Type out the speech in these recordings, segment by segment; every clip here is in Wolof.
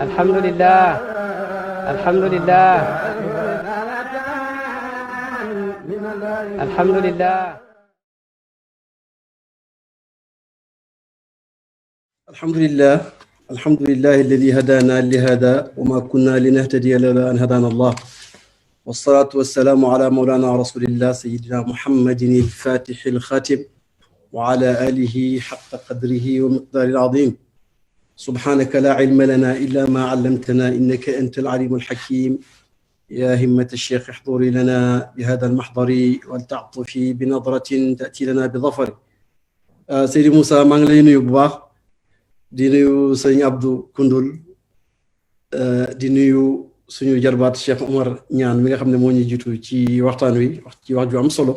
alhamdulillah alhamdulillah alhamdulillah alhamdulillah alhamdulillah alladhi hadana lihada wa ma kunna linahtadiya lawla an hadana Allah wassalatu wassalamu ala mawlana rasulillah sayyidina muhammadin al-fatih al-khatim wa ala alihi haqqa qadrihi wa miqdaril azim subhanaka la ilma lana illa ma 'allamtana innaka antal alimul hakim ya himmat ash-shaykh ihduri lana bihadha al-mahdari wal ta'tufi bi nadratin ta'ti lana bi dhafar. Seydi Moussa maa ngi lay nuyu bu baax di nuyu sëñ Abdou Koundoul di nuyu suñu jarbaat Cheikh Omar Ñaan mi nga xam ne moo ñu jiitu ci waxtaan wi ci wax ju am solo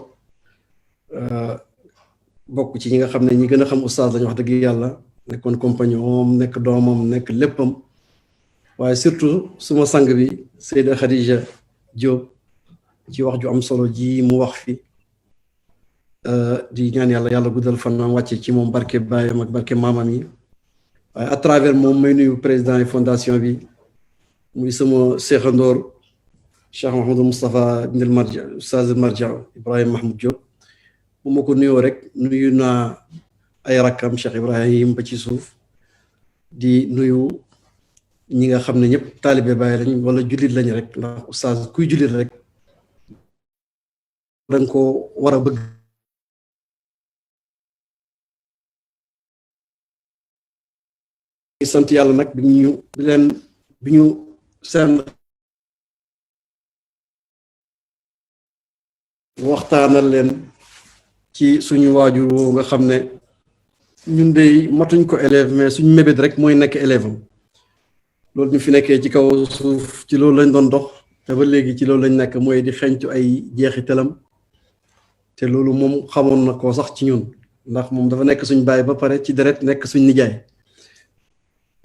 bokk ci ñi nga xam ne ñi gën a xam oustaz lañu wax dëgg yàlla nekkoon compagnon nekk doomam nekk léppam waaye surtout suma sang bi Seyda Khadija Diop ci wax ju am solo ji mu wax fi di ñaan yàlla guddal fanam wàcce ci moom barke baayam ak barke maamam yi waaye à travers moom may nuyu président fondation bi muy sama seexandoor Cheikh Mouhamadou Moustapha ibn al Marja Oustaz al Marja Ibrahima Mahmoud Diop bu ma ko nuyoo rek nuyu naa ay rakkam Cheikh Ibrahim ba ci suuf di nuyu ñi nga xam ne ñëpp taalibe Baay lañ wala jullit lañ rek ndax oustaz kuy jullit rek danga ko war a bëgg sant yàlla nag bi ñu seen waxtaanal leen ci suñu waajur woo nga xam ne ñun dey matuñ ko élève mais suñu mébét rek mooy nekk élève am loolu ñu fi nekkee ci kaw suuf ci loolu lañ doon dox te ba léegi ci loolu lañ nekk mooy di xeñtu ay jeexitalam te loolu moom xamoon na ko sax ci ñun ndax moom dafa nekk suñ baay ba pare ci deret nekk suñ nijaay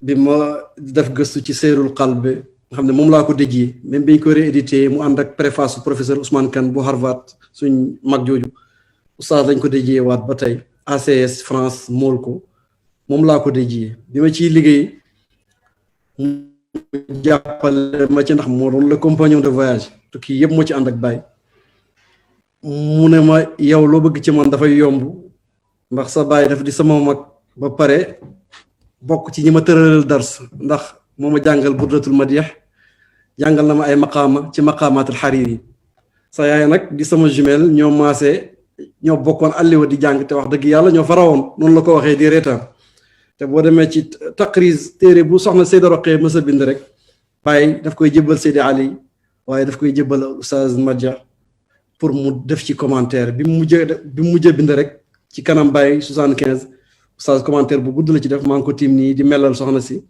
bi ma def gëstu ci seerul qalb nga xam ne moom laa ko déjee même biñ ko réédité mu ànd ak préface professeur Ousmane Kane bu Harvard suñ mag jooju oustaz lañ ko déjee waat ba tey ACS France mool ko moom laa ko déjee bi ma ciy liggéey mu jàppale ma ci ndax moo doon le compagnon de voyage tukki yëpp moo ci ànd ak baay mu ne ma yow loo bëgg ci man dafay yomb ndax sa baay dafa di sama mag ba pare bokk ci ñi ma tëralal dars ndax moo ma jàngal burdatul madih jàngal na ma ay maqaama ci maqaamaatul Hariri sa yaay nag di sama jumelle ñoo maasee ñoo bokkoon alliwa di jàng te wax dëgg yàlla ñoo farawoon noonu la ko waxee di reetaan te boo demee ci taqriz téere bu soxna Seyda Roqee mësa bind rek Baay daf koy jébbal Seydi Ali waaye daf koy jébbal Oustaz Madja pour mu def ci commentaire bi mu mujjee bind rek ci kanam Baay 75 Oustaz commentaire bu gudd la ci def maa ngi ko tiim nii di melal soxna si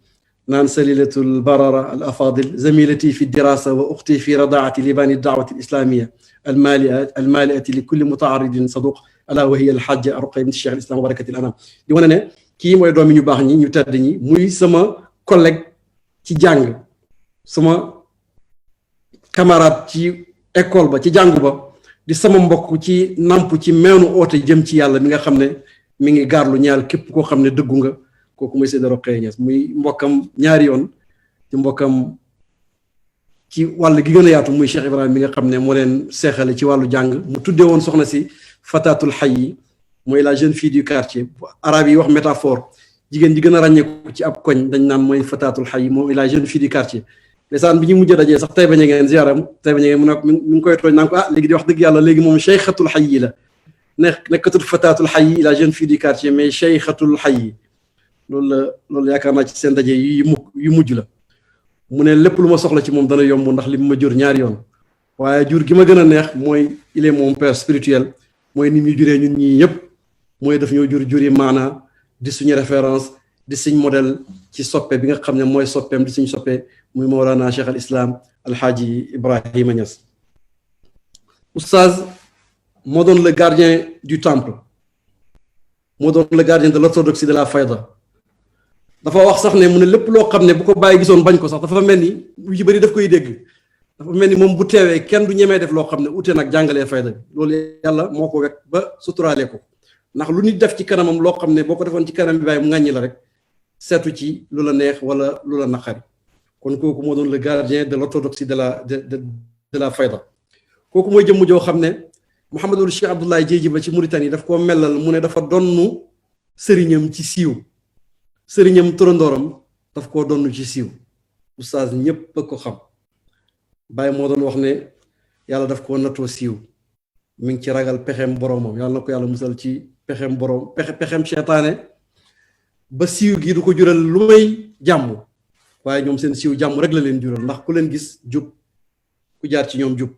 naan salilatul barara al afadil zamilati fi dirasa wa uxti fi radaati libani daawati al islamia almaliati li kulli mutaaridin saduq ala wa hiya alxaaja Ruqayya bint Cheikh al Islam wa barakati al anam di wane ne kii mooy doomi ñu baax ñi ñu tedd ñi muy sama collègue ci jàng sama camarade ci école ba ci jàngu ba di sama mbokk ci namp ci meenu oote jëm ci yàlla mi nga xam ne mi ngi gaarlu ñaal képp koo xam ne dëggu nga kooku muy Seyda Roqee Ñas muy mbokkam ñaari yoon ci mbokkam ci wàll gi gën a yaatu muy Cheikh Ibrahima mi nga xam ne moo leen seexale ci wàllu jàng mu tuddee woon soxna si fatatul hayyi mooy la jeune fille du quartier arabe yi wax métaphore jigéen ji gën a ràññeeku ci ab koñ dañ naan mooy fatatul hayyi mooy la jeune fille du quartier ndeysaan bi ñu mujj dajee sax tey ba ñu ngeen ziaram tey ba ñu ngeen mu ne mi ngi koy tooñ naan ko léegi di wax dëgg yàlla léegi moom cheikhatul hayyi la nekkatul fatatul hayyi la jeune fille du quartier mais cheikhatul hayyi loolu yaakaar naa ci seen daje yu mujj la mu ne lépp lu ma soxla ci moom dana yomb ndax li ma jur ñaari yoon waaye jur gi ma gën a neex mooy il est mon père spirituel mooy ni muy juree ñun ñii ñëpp mooy daf ñoo juri maana di suñu référence di suñ modèle ci soppe bi nga xam ne mooy soppeem di suñ soppe muy Mawlana Cheikh al Islam Alhaaji Ibrahima Niass. Oustaz moo doon le gardien du temple moo doon le gardien de l'orthodoxie de la fayda dafa wax sax ne mu ne lépp loo xam ne bu ko bàyyi gisoon bañ ko sax dafa mel ni yu bëri daf koy dégg dafa mel ni moom bu teewee kenn du ñemee def loo xam ne ute nag jàngalee fayda bi loolu yàlla moo ko wekk ba suturaale ko ndax lu nit def ci kanamam loo xam ne boo ko defoon ci kanam bi bàyyi mu ŋàññi la rek seetu ci lu la neex wala lu la naqari kon kooku moo doon le gardien de l'orthodoxie de la fayda kooku mooy jëmm joo xam ne Mouhamadul Cheikh Abdoulaye Diedhi ba ci Mauritanie daf koo melal mu ne dafa donnu sëriñam ci siiw sëriñam torondooram daf koo donnu ci siiw oustaz ñépp a ko xam Baye moo doon wax ne yàlla daf koo nattoo siiw mi ngi ci ragal pexem boromam yàlla na ko yàlla musal ci pexem borom pexem seytaane ba siiw gi du ko jural lu may jàmm waaye ñoom seen siiw jàmm rek la leen jural ndax ku leen gis jub ku jaar ci ñoom jub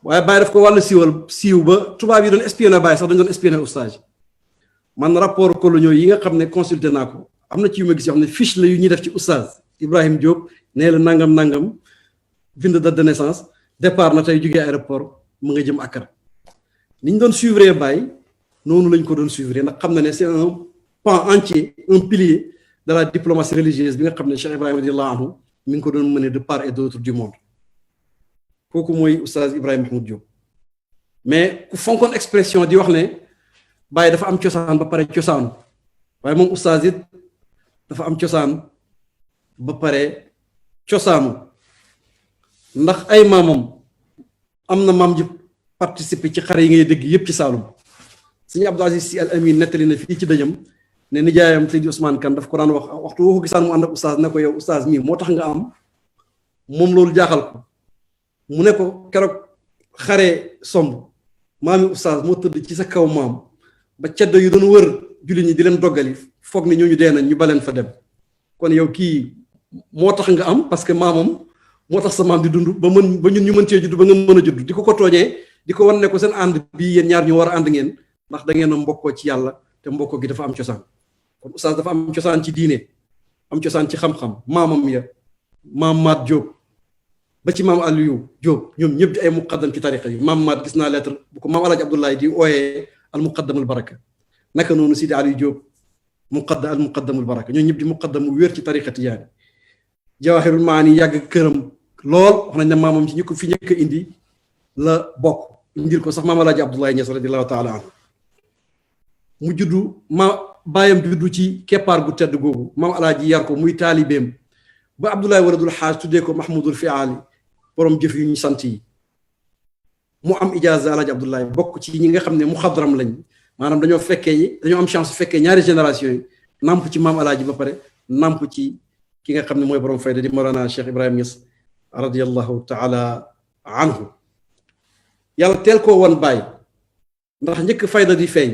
waaye Baye daf ko wàllu siiw ba tubaab yi doon espionné Baye sax dañu doon espionné oustaz man rapport coloniaux yi nga xam ne consulté naa ko am na ci yu ma gis yoo xam ne fiche la yu ñuy def ci oustaz Ibrahim Diop nee la nangam bind date de naissance départ na tey jógee aéroport mu nga jëm Accra ni ñu doon suivre Baye noonu lañ ko doon suivre ndax xam na ne c'est un pan entier un pilier de la diplomatie religieuse bi nga xam ne Cheikh Ibrahima radiyallahu anhu mi ngi ko doon mener de part et d'autre du monde kooku mooy oustaz Ibrahima Mahmoud Diop mais ku fonkoon expression di wax ne Baye dafa am cosaan ba pare cosaanu waaye moom oustaz it dafa am cosaan ba pare cosaanu ndax ay maamam am na maam ji participer ci xare yi ngay dégg yépp ci Saalum Sëñ Abdou Aziz Sy Al Amin nettali na fii ci dëjëm ne nijaayam Seydi Ousmane Kane daf ko daan wax waxtu woo ko gisaan mu ànd ak oustaz ne ko yow oustaz mii moo tax nga am moom loolu jaaxal ko mu ne ko keroog xare somb maami oustaz moo tëdd ci sa kaw maam ba ceddo yu doon wër jullit ñi di leen doggali foog ne ñooñu dee nañ ñu baleen fa dem kon yow kii moo tax nga am parce que maamam moo tax sa maam di dund ba ñun ñu mën cee judd ba nga mën a judd di ko tooñee di ko wan ne ko seen ànd bii yéen ñaar ñu war a ànd ngeen ndax da ngeen a mbokkoo ci yàlla te mbokkoo gi dafa am cosaan kon oustaz dafa am cosaan ci diine am cosaan ci xam-xam maamam ya maam Maat Diop ba ci maam Aliou Diop ñoom ñëpp di ay muqaddam ci tariqa yi maam Maat gis naa lettre bu ko maam Alaaji Abdoulaye di ooyee al muqaddamul baraka naka noonu Sidi Aliou Diop al muqaddamul baraka ñoom ñëpp di muqaddam mu wér ci tariqa tijaani Jawahirul Maani yàgg këram lool wax nañ ne maamam ci ñi ko fi njëkk a indi la bokk indil ko sax maam Alaaji Abdoulaye Niass radiyallahu taala anhu mu juddu baayam juddu ci keppaar gu tedd googu maam Alaaji yar ko muy taalibeem ba Abdoulaye waradul xaaj tuddee ko Mahmoudul Fiali borom jëf yu ñu sant yi mu am ijaaza Alaaji Abdoulaye bokk ci ñi nga xam ne mu xadram lañ maanaam dañoo am chance fekkee ñaari génération yi namp ci maam Alaaji ba pare namp ci ki nga xam ne mooy borom fayda di Mawlana Cheikh Ibrahima Niass radiyallahu taala anhu yàlla teel koo wan Baye ndax njëkk fayda di feeñ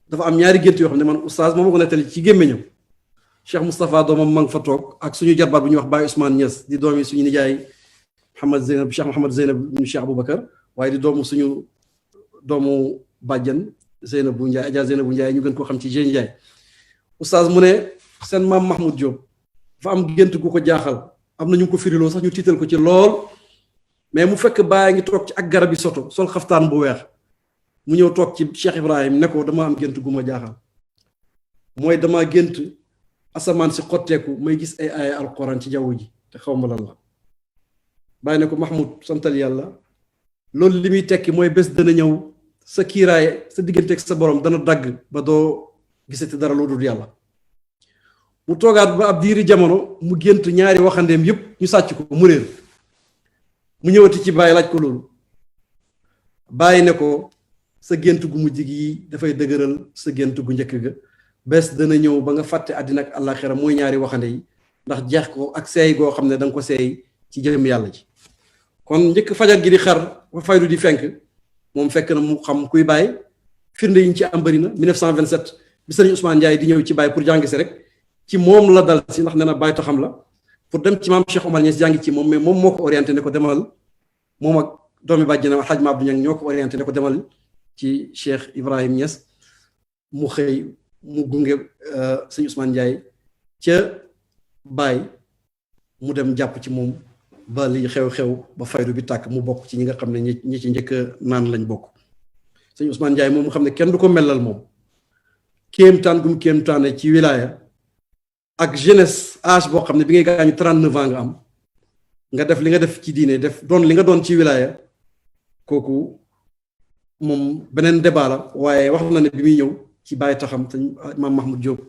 dafa am ñaari gént yoo xam ne man oustaz moom ma ko nettali ci gémmiñam Cheikh Moustapha doomam ma nga fa toog ak suñu jarbaat bu ñuy wax Baye Ousmane Niass di doomi suñu nijaay Cheikh Mouhamad Zeynab ñu Cheikh Aboubacar waaye di doomu bàjjan Zeynab bu Ndiaye Adja Zeynab bu Ndiaye ñu gën koo xam ci Jean Ndiaye oustaz mu ne seen maam Mahmoud Diop dafa am gént gu ko jaaxal am na ñu ko firiloo sax ñu tiital ko ci lool mais mu fekk Baye ngi toog ci ak garab yi soto sol xaftaan bu weex mu ñëw toog ci Cheikh Ibrahim ne ko dama am gént gu ma jaaxal mooy dama gént asamaan si xotteeku may gis ay aaya alquran ci jaww ji te xaw ma lan la Baye ne ko Mahmoud santal yàlla loolu li muy tekki mooy bés dana ñëw sa kiiraay sa digganteeg sa borom dana dagg ba doo gisati dara loo dul yàlla mu toogaat ba ab diiri jamono mu gént ñaari waxandeem yépp ñu sàcc ko mu réer mu ñëwati ci Baye laaj ko loolu Baye ne ko sa gént gu mujj gi dafay dëgëral sa gént gu njëkk ga bés dana ñëw ba nga fàtte àddina ak àllaaxira mooy ñaari waxande yi ndax jeex ko ak seey goo xam ne da nga ko seey ci jëm yàlla ji kon njëkk fajar gi di xar ba faydu di fenk moom fekk na mu xam kuy Baye firnde yi ñu ci am bëri na 1927 bi sëriñ Ousmane Ndiaye di ñëw ci Baye pour jàngi si rek ci moom la dal si ndax nee na Baye taxam la pour dem ci maam Cheikh Omar Niass jàngi ci moom mais moom moo ko orienté ne ko demal moom ak doomi bàjjenam Hadj Ma Abdou Niang ñoo ko orienté ne ko demal ci Cheikh Ibrahim Niass mu xëy mu gunge sëñ Ousmane Ndiaye ca Baye mu dem jàpp ci moom ba li xew-xew ba faydu bi tàkk mu bokk ci ñi nga xam ne ñi ci njëkk a naan lañ bokk sëñ Ousmane Ndiaye moom mu xam ne kenn du ko melal moom kéemtaan gum kéemtaane ci wilaya ak jeunesse âge boo xam ne bi ngay gaañu 39 ans nga am nga def li nga def ci diine def doon li nga doon ci wilaya kooku moom beneen débat la waaye wax na ne bi muy ñëw ci bàyyi taxam te Imam Mahmoud Diop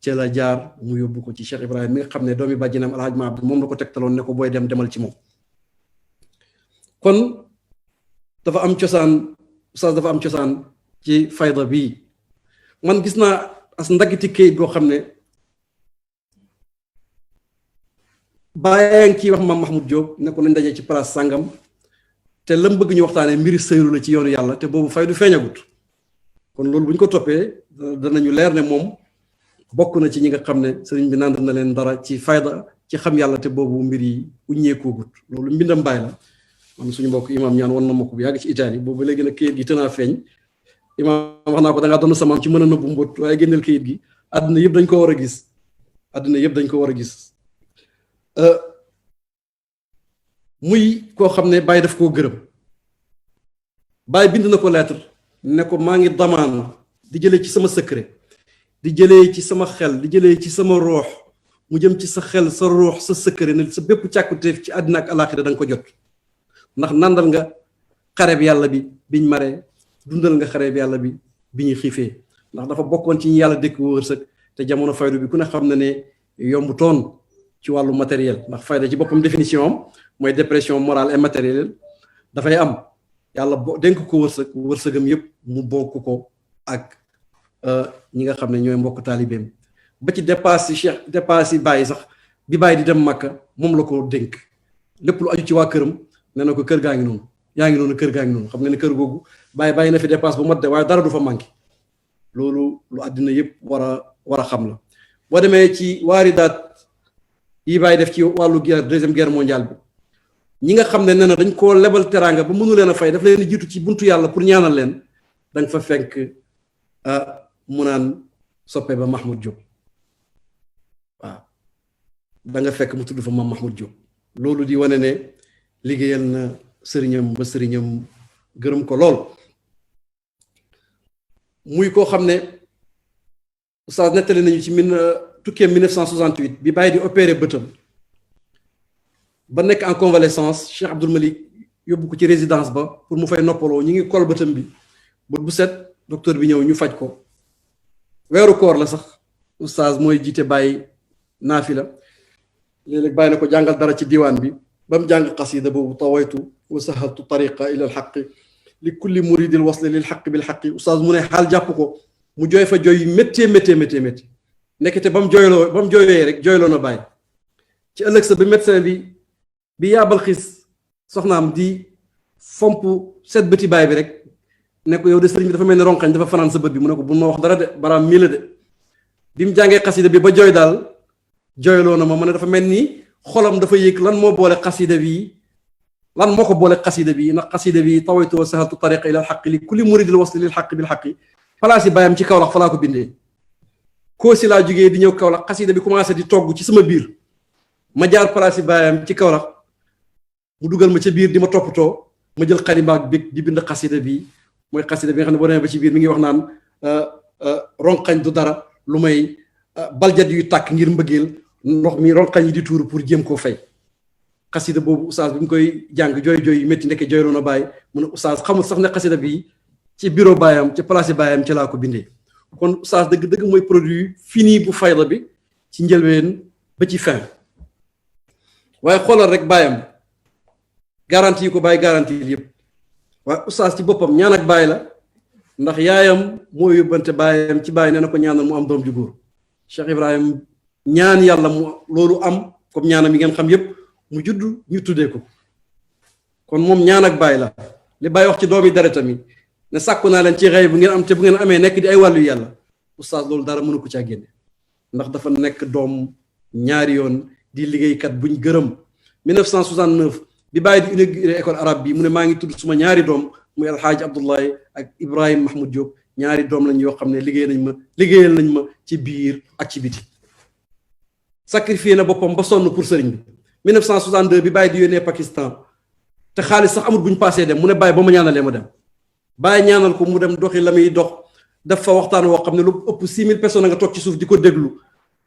ci la jaar mu yóbbu ko ci Cheikh Ibrahim mi nga xam ne doomi bàjjinam Alhaaj Ma Abdou moom la ko tegtaloon ne ko booy dem demal ci moom. kon dafa am cosaan oustaz dafa am cosaan ci fayda bii man gis naa as ndaggiti kayit goo xam ne bàyyee ngi ciy wax Imam Mahmoud Diop ne ko nañ dajee ci place sàngam te lam bëgg ñu waxtaanee mbiri sëyru la ci yoonu yàlla te boobu faydu feeñagut kon loolu bu ñu ko toppee danañu leer ne moom bokk na ci ñi nga xam ne sëriñ bi nand na leen dara ci fayda ci xam yàlla te boobu mbir yi uññeekoogut loolu mbindam bàyyi la man suñu mbokk imam ñaan wan na ma ko bu yàgg ci Italie boobu léegi nag kayit gi tënaa feeñ imam wax naa ko da ngaa doon samaam ci mën a nëbbu mbóot waaye génneel kayit gi àdduna yëpp dañ ko war a gis àdduna yëpp dañ ko war a gis muy koo xam ne Baye daf koo gërëm Baye bind na ko lettre ne ko maa ngi damaan di jëlee ci sama secret di jëlee ci sama xel di jëlee ci sama roox mu jëm ci sa xel sa roox sa secret ne sa bépp càkkuteef ci àddina ak alaaxira da nga ko jot ndax nandal nga xareb yàlla bi biñ maree dundal nga xareb yàlla bi bi ñuy xiifee ndax dafa bokkoon ci ñi yàlla dëkk wërsëg te jamono faydu bi ku ne xam na ne yomb toon ci wàllu matériel ndax fayda ci boppam définition am mooy dépression morale et matérielle dafay am yàlla dénk ko wërsëgam yëpp mu bokk ko ak ñi nga xam ne ñooy mbokk taalibeem ba ci dépasse yi Cheikh dépasse yi bàyyi sax bi bàyyi di dem Makka moom la ko dénk lépp lu aju ci waa këram nee na ko kër gaa ngi noonu yaa ngi noonu kër gaa ngi noonu xam nga ne kër googu bàyyi na fi dépasse bu mat de waaye dara du fa manqué loolu lu àddina yëpp war a xam la boo demee ci waaridaat yi bàyyi def ci wàllu guerre deuxième guerre mondiale bi ñi nga xam ne nee na dañ koo lebal teraanga ba mënu leen a fay daf leen di jiitu ci buntu yàlla pour ñaanal leen da nga fa fekk mu naan soppe ba Mahmoud Diop waaw da nga fekk mu tudd fa Mame Mahmoud Diop loolu di wane ne liggéeyal na sëriñam ba sëriñam gërëm ko lool muy koo xam ne oustaz nettali nañu ci tukkeem 1968 bi bàyyi di opéré bëtam ba nekk en convalescence Cheikh Abdoul Malik yóbbu ko ci résidence ba pour mu fay noppaloo ñu ngi kol bëtam bi bët bu set docteur bi ñëw ñu faj ko weeru koor la sax oustaz mooy jiite bàyyi naafila léeg-léeg bàyyi na ko jàngal dara ci diwaan bi ba mu jàng xasida boobu tawaytu wa sahaltu tariqa ila alxaqi li kulli muridil wasli lil xaqi bil xaqi oustaz mu ne xaal jàpp ko mu jooy fa jooy méttee nekkete ba mu jooyee rek jooyloo na bàyyi ci ëllëg sa bi médecin bi yaabal xis soxnaam di fomp set bëti baay bi rek ne ko yow de sëriñ bi dafa mel ni ronkañ dafa fanaan sa bët bi mu ne ko bu ma wax dara de baraam mii la de bi mu jàngee xasida bi ba jooy daal jooyloo na ma ne dafa mel ni xolam dafa yëg lan moo boole xasida bi lan moo ko boole xasida bi ndax xasida bi tawaytu wa sahaltu tariqa ila alxaqi li kulli muridil wasli lil xaqi bil xaqi palaas yi bàyyam ci Kaolack fa laa ko bindee koo si laa jógee di ñëw Kaolack xasida bi commencé di togg ci sama biir ma jaar palaas yi bàyyam ci Kaolack mu dugal ma ca biir di ma toppatoo ma jël xalimaak bi di bind xasida bi mooy xasida bi nga xam ne boo demee ba ci biir mi ngi wax naan ronqañ du dara lu may baljat yuy tàkk ngir mbëggeel ndox mi ronqañ yi di tuuru pour jéem koo fay xasida boobu oustaz bi mu koy jàng jooy yu métti ndeke jooyloo na bàyyi mu ne oustaz xamul sax ne xasida bi ci bureau baayam ci place yi baayam ci laa ko bindee kon oustaz dëgg mooy produit fini bu fayda bi ci njëlbeen ba ci fin waaye xoolal rek baayam garantie yi ko bàyyi garantie yi yëpp waaye oustaz ci boppam ñaan ak bàyyi la ndax yaayam moo yóbbante baayam ci bàyyi nee na ko ñaanal mu am doom ju góor Cheikh Ibrahim ñaan yàlla mu loolu am comme ñaanam yi ngeen xam yëpp mu judd ñu tuddee ko kon moom ñaan ak bàyyi la li bàyyi wax ci doomi deretam yi ne sàkku naa leen ci xëy bu ngeen am te bu ngeen amee nekk di ay wàllu yàlla oustaz loolu dara mënu ko caa génne ndax dafa nekk doom ñaari yoon di liggéeykat buñ gërëm 1969 bi bàyyi di inauguré école arabe bi mu ne maa ngi tudd suma ñaari doom muy alxaaji Abdullahi ak Ibrahim Mahmoud Diop ñaari doom lañ yoo xam ne liggéeyal nañ ma ci biir ak ci biti sacrifié na boppam ba sonn pour sëriñ bi 1962 bi bàyyi di yónnee Pakistan te xaalis sax amul buñ passé dem mu ne bàyyi ba ma ñaanalee ma dem bàyyi ñaanal ko mu dem doxi la muy dox def fa waxtaan woo xam ne lu ëpp 6000 personnes nga toog ci suuf di ko déglu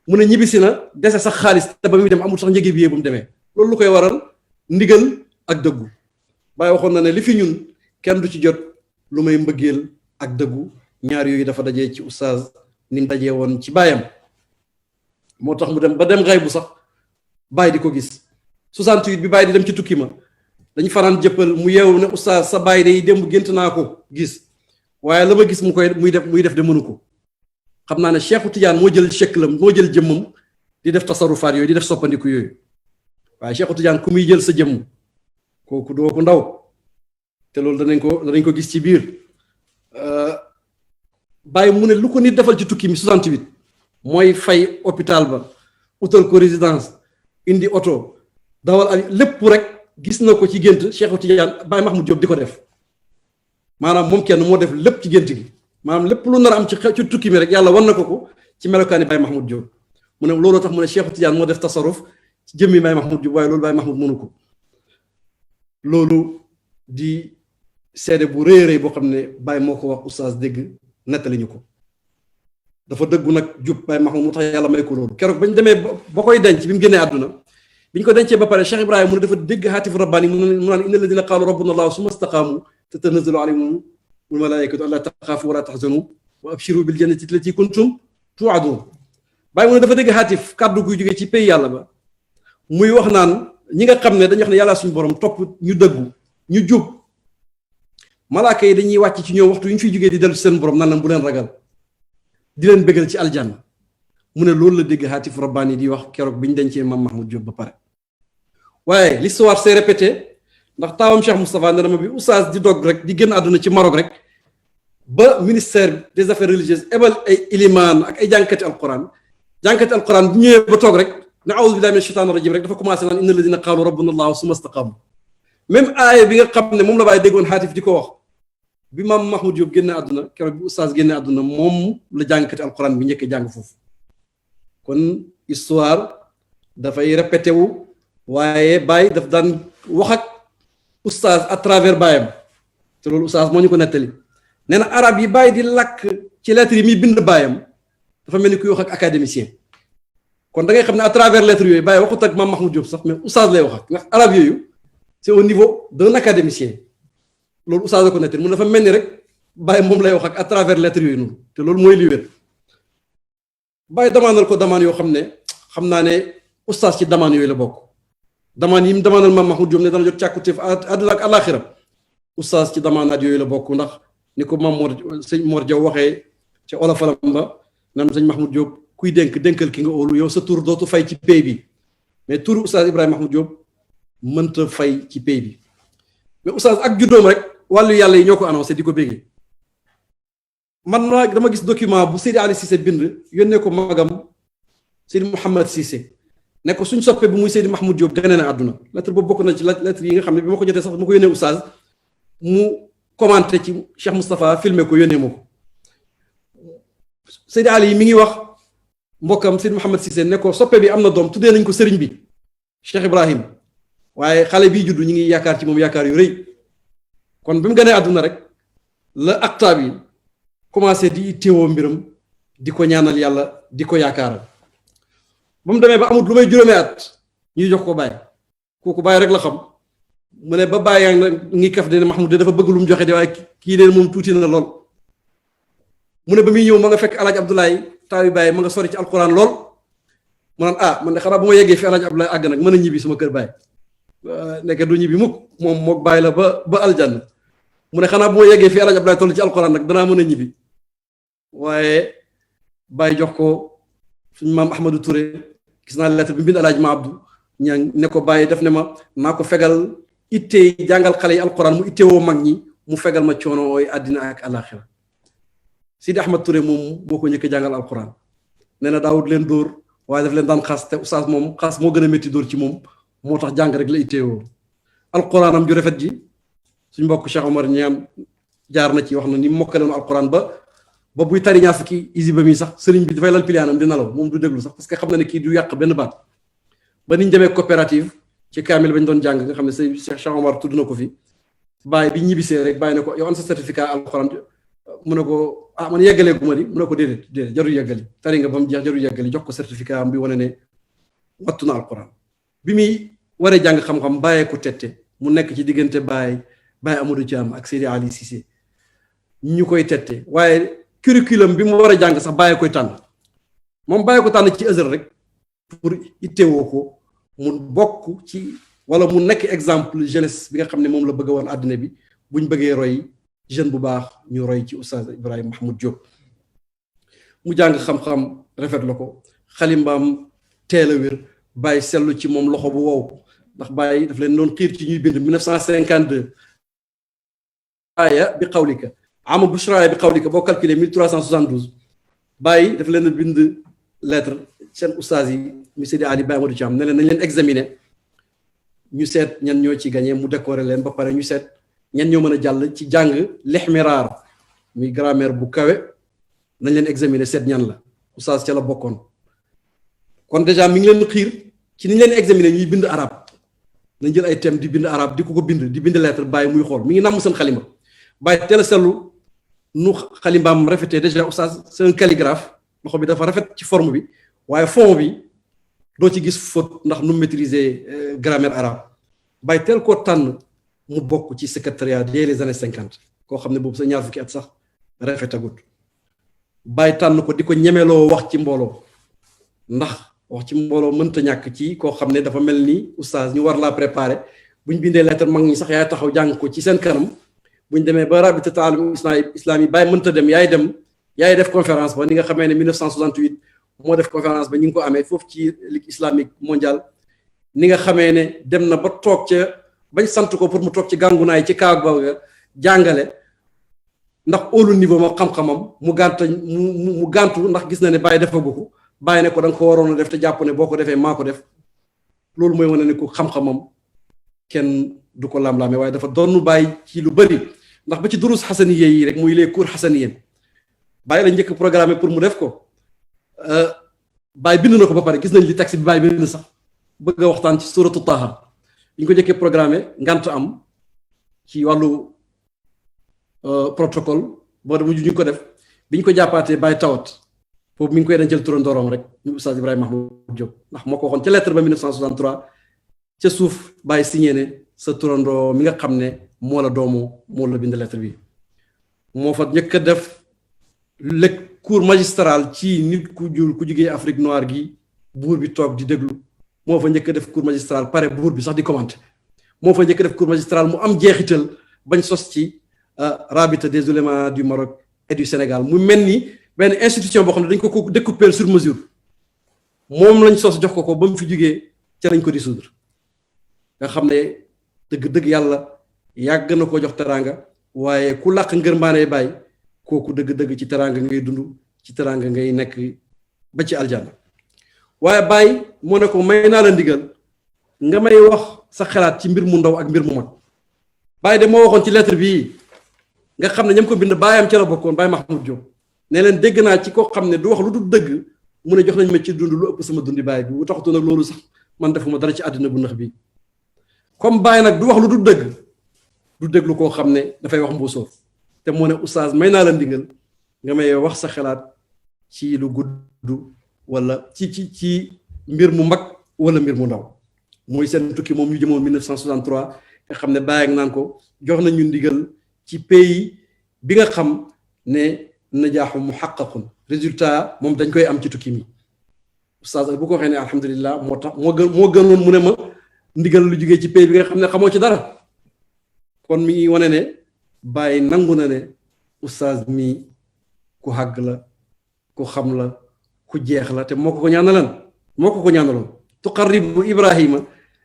mu ne ñibbisi na dese sax xaalis te ba muy dem amul sax njëgi bi bu mu demee loolu lu koy waral ndigal ak dëggu bàyyi waxoon na ne li fi ñun kenn du ci jot lu may mbëggeel ak dëggu. ñaar yooyu dafa dajee ci oustaz ni mu dajee woon ci baayam moo tax mu dem ba dem xay bu sax baay di ko gis 68 bi baay di dem ci tukki ma dañu fanaan jëppal mu yeewu ne oustaz sa baay day démb gént naa ko gis waaye la ma gis muy def de mënu ko xam naa ne Cheikhu Tidiane moo jël sheklam moo jël jëmmam di def tasarufaat yooyu di def soppandiku yooyu waaye Cheikhu Tidiane ku muy jël sa jëmm kooku doo ko ndaw te loolu danañ ko gis ci biir bàyyi mu ne lu ko nit defal ci tukki mi 68 mooy fay hôpital ba utal ko résidence indi oto dawal ay lépp rek gis na ko ci gént Cheikhu Tidiane Baye Mahmoud Diop di ko def maanaam moom kenn moo def lépp ci gént gi maanaam lépp lu nar a am ci tukki mi rek yàlla wan na ko ci melokaani Baye Mahmoud Diop mu ne looloo tax mu ne Cheikhu Tidiane moo def tasaruf ci jëmmi Baye Mahmoud Diop waaye loolu Baye Mahmoud mënu ko loolu di seede bu rëy rëy boo xam ne Baye moo ko wax oustaz dégg nettali ñu ko dafa dëggu nag jub Baye Mahmoud mu tax yàlla may ko loolu keroog bañ demee ba koy denc bi mu génnee àdduna biñ ko dencee ba pare Cheikh Ibrahima mu ne dafa dégg xaatif rabbaani mu naan inna alladina qaalu rabbuna allah summa staqaamu tatanazzalu alayhim al malaikatu alla taxaafu wala taxzanu wa abshiru bil jannati allati kuntum tuadun Baye mu ne dafa dégg xaatif kàddu guy jógee ci pays yàlla ba muy wax naan ñi nga xam ne dañuy wax ne yàlla suñu borom topp ñu dëggu ñu jub malaaka yi dañuy wàcc ci ñoom waxtu yu ñu fiy jógee di dellu ci seen borom naan leen bu leen ragal di leen bëggal ci aljanna mu ne loolu la dégg xaatif rabbaani di wax keroog bi ñu dencee Mame Mahmoud Diop ba pare waaye l'histoire s'est répétée ndax taawam Cheikh Moustapha ne dama bi oustaz di dog rek di génn àdduna ci Maroc rek ba ministère des affaires religieuses ebal ay ilimaan ak ay jànkati alquran bu ñëwee ba toog rek ne a'uuzu billahi mina shaytaani rajim rek dafa commencé naan inna alladina qaalu rabbuna allah summa istaqaamu même aaya bi nga xam ne moom la Baye déggoon xaatif di ko wax bi Mame Mahmoud Diop génne àdduna keroog bi oustaz génne àdduna moom la jàngkati alquran bi njëkk jàng foofu kon histoire dafay répété wu waaye Baye daf daan wax ak oustaz à travers baayam te loolu oustaz moo ñu ko nettali nee na arab yi Baye di làkk ci lettres yi muy bind baayam dafa mel ni kuy wax ak académicien kon da ngay xam ne à travers lettres yooyu Baye waxut ak Mame Mahmoud Diop sax mais oustaz lay wax ak ndax arab yooyu c'est au niveau d'un académicien loolu oustaz la ko nettali mun dafa mel ni rek Baye moom lay wax ak à travers lettres yooyu noonu te loolu mooy li wér Baye damaanal ko damaan yoo xam ne xam naa ne oustaz ci damaan yooyu la bokk damaan yi mu damaanal Mame Mahmoud Diop ne dana jot càkkutéef àdduna ak àllaaxira oustaz ci damaanaat yooyu la bokk ndax ni ko sëñ Mor Diaw waxee ca olofalam ba naan sëñ Mahmoud Diop kuy dénkal ki nga óolu yow sa tur dootu fay ci pay bi mais turu oustaz Ibrahima Mahmoud Diop mënta fay ci pay bi mais oustaz ak juddoom rek wàllu yàlla yi ñoo ko annoncé di ko béggee man nag dama gis document bu Seydi Ali Cissé bind yónnee ko magam Seydi Mouhamed Cissé ne ko suñ soppe bi muy Seydi Mahmoud Diop gane na àdduna lettre boobu bokk na ci lettre yi nga xam ne bi ma ko jotee sax ma ko yónnee oustaz mu commenté ci Cheikh Moustapha filmé ko yónnee ma ko Seydi Ali yi mi ngi wax mbokkam Seydi Mouhamed Cissé ne ko soppe bi am na doom tuddee nañ ko sëriñ bi Cheikh Ibrahim waaye xale bii juddu ñu ngi yaakaar ci moom yaakaar yu rëy kon bi mu gënee àdduna rek la aktaab yi commencé di teewoo mbiram di ko ñaanal yàlla di ko yaakaaral ba mu demee ba amut lu may juróomi at ñuy jox ko Baye kooku Baye rek la xam mu ne ba Baye yaa ngi kaf de Mahmoud de dafa bëgg lu mu joxe de waaye kii de moom tuuti na lool mu ne ba muy ñëw ma nga fekk Alaaji Abdoulaye taawi Baye ma nga sori ci alquran lool mu naan man de xanaa bu ma yeggee fi Alaaji Abdoulaye àgg nag mën a ñibbi sama kër Baye nekk du ñibbi mukk moom mook Baye la ba aljanna mu ne xanaa bu ma yeggee fi Alaaji Abdoulaye toll ci alquran nag danaa mën a ñibbi waaye Baye jox ko suñu maam Ahmadou Touré gis naa lettre bi bind Alaaji Ma Abdou ñaan ne ko Baye def ne ma naa ko fegal ittee jàngal xale yi alquran mu itteewoo mag ñi mu fegal ma coono ooy àddina ak alaxira Sidi Ahmad Touré moom moo ko njëkk a jàngal alquran nee na daawut leen dóor waaye daf leen daan xas te oustaz moom xas moo gën a métti dóor ci moom moo tax jàng rek la itteewoo alquranam ju rafet ji suñ mbokk Cheikh Omar ñaan jaar na ci wax na ni mokkalewoon alquran ba buy tari ñaar fukki isiba mi sax sëriñ bi dafay lal piliyaanam di nelaw moom du déglu sax parce que xam na ne kii du yàq benn baat ba niñ demee coopérative ci kaamil bañ doon jàng nga xam ne say Cheikh Omar tudd na ko fi Baye bi ñibbisee rek Baye ne ko yow an sa certificat alquran mu ne ko man yeggalee gu ma di mu ne ko déedéet jarul yeggali tari nga ba mu jeex jarul yeggali jox ko certificat am bi wane ne wattu na alquran bi muy waree jàng xam-xam bàyyee ko tette mu nekk ci diggante Baye Amadou Thiam ak Seydi Ali Cissé ñu koy tette waaye curriculum bi mu war a jàng sax bàyyi koy tànn moom bàyyi ko tànn ci Azhar rek pour ittewoo ko mu bokk ci wala mu nekk exemple jeunesse bi nga xam ne moom la bëgg a woon àddina bi buñ bëggee roy jeune bu baax ñu roy ci Oustaz Ibrahima Mahmoud Diop. mu jàng xam-xam rafet la ko xalimbaam teel a wér bàyyi sellu ci moom loxo bu wow ndax bàyyi daf leen doon xiir ci ñuy bind 1952 aaya bi xawlika ama bushraaya bi xawlika boo calculé 1372 bàyyi daf leen bind lettre seen oustaz yi mi Seydi Ali Baye Amadou Thiam ne leen nañ leen examiner ñu seet ñan ñoo ci gagné mu décorer leen ba pare ñu seet ñan ñoo mën a jàll ci jàng lixmiraar muy grammaire bu kawe nañ leen examiner seet ñan la oustaz ca la bokkoon kon déjà mi ngi leen xiir ci ni ñu leen examiner ñuy bind arab nañ jël ay thème di bind arab di ko bind di bind lettre bàyyi muy xool mi ngi namm seen xalima bàyyi teel a seetlu nu xalimbaam rafetee déjà oustaz c'est un calligraphe loxo bi dafa rafet ci forme bi waaye fond bi doo ci gis faute ndax nu maîtriser grammaire arabe bàyyi teel koo tànn mu bokk ci secrétariat dès les années 50 koo xam ne boobu sa ñaar fukki at sax rafetagut bàyyi tànn ko di ko ñemeloo wax ci mbooloo ndax wax ci mbooloo mënta ñàkk ci koo xam ne dafa mel ni oustaz ñu war laa préparer buñ bindee lettre mag ñi sax yaay taxaw jàng ko ci seen kanam buñ demee ba rabita taalim islam yi bàyyi mënta dem yaay def conférence ba ni nga xamee ne 1968 moo def conférence ba ñi ngi ko amee foofu ci ligue islamique mondiale ni nga xamee ne dem na ba toog ca bañ sant ko pour mu toog ci gàngunaay ci kaag ba nga jàngale ndax óolu niveau ma xam-xamam mu gàntu ndax gis na ne bàyyi defagu ko bàyyi ne ko da nga ko waroon a def te jàpp ne boo ko defee maa ko def loolu mooy wane ne ko xam-xamam kenn du ko lam-laame waaye dafa doon bàyyi ci lu bëri ndax ba ci durus xasaniye yi rek muy les cours xasaniyen bàyyi la njëkk programme pour mu def ko bàyyi bind na ko ba pare gis nañ li texte bi bàyyi bind sax bëgg a waxtaan ci suratu Taha bi ñu ko njëkkee programme ngant am ci wàllu protocole boo dem ñu ko def bi ñu ko jàppaatee bàyyi tawat foofu mi ngi koy dencal turandooroom rek ñu Oustaz Ibrahima Mahmoud Diop ndax moo ko waxoon ca lettre ba 1963 ca suuf bàyyi signé ne sa turandoo mi nga xam ne moo la doomu moo la bind lettre bi moo fa njëkk a def cours magistral ci nit ku jugee Afrique noire gi buur bi toog di déglu moo fa njëkk a def cours magistral pare buur bi sax di commenter moo fa njëkk a def cours magistral mu am jeexital bañ sos ci rabita des oulémas du Maroc et du Sénégal mu mel ni benn institution boo xam ne dañ ko découper sur mesure moom lañ sos jox ko ba mu fi jugee ca lañ ko dissoudre nga xam ne dëgg-dëgg yàlla yàgg na ko jox teraanga waaye ku làq ngërmaane bàyyi kooku dëgg-dëgg ci teraanga ngay dund ci teraanga ngay nekk ba ci aljanna waaye bàyyi moo ne ko may naa la ndigal nga may wax sa xalaat ci mbir mu ndaw ak mbir mu mag bàyyi de moo waxoon ci lettre bii nga xam ne ñam ko bind bàyyam ca la bokkoon Baye Mahmoud Diop ne leen dégg naa ci koo xam ne du wax lu dul dëgg mu ne jox nañ ma ci dund lu ëpp sama dundi bàyyi bi bu taxutu nag loolu sax man defuma dara ci àddina bu nax bi comme bàyyi nag du wax lu dul dëgg du déglu koo xam ne dafay wax mbuusoo te moo ne oustaz may naa la ndigal nga may wax sa xalaat ci lu gudd wala ci mbir mu mag wala mbir mu ndaw muy seen tukki moom ñu jëmoon 1963 nga xam ne bàyyi ak naan ko jox nañu ndigal ci pays bi nga xam ne najaaxu muhaqqaqun résultat moom dañ koy am ci tukki mi oustaz bu ko waxee ne alhamdulilah moo tax moo gënoon mu ne ma ndigal lu jógee ci pays bi nga xam ne xamoo ci dara kon mi ngi wane ne bàyyi nangu na ne oustaz mi ku xàgg la ku xam la ku jeex la te moo ko ko ñaanaloon tuqarribu ibrahima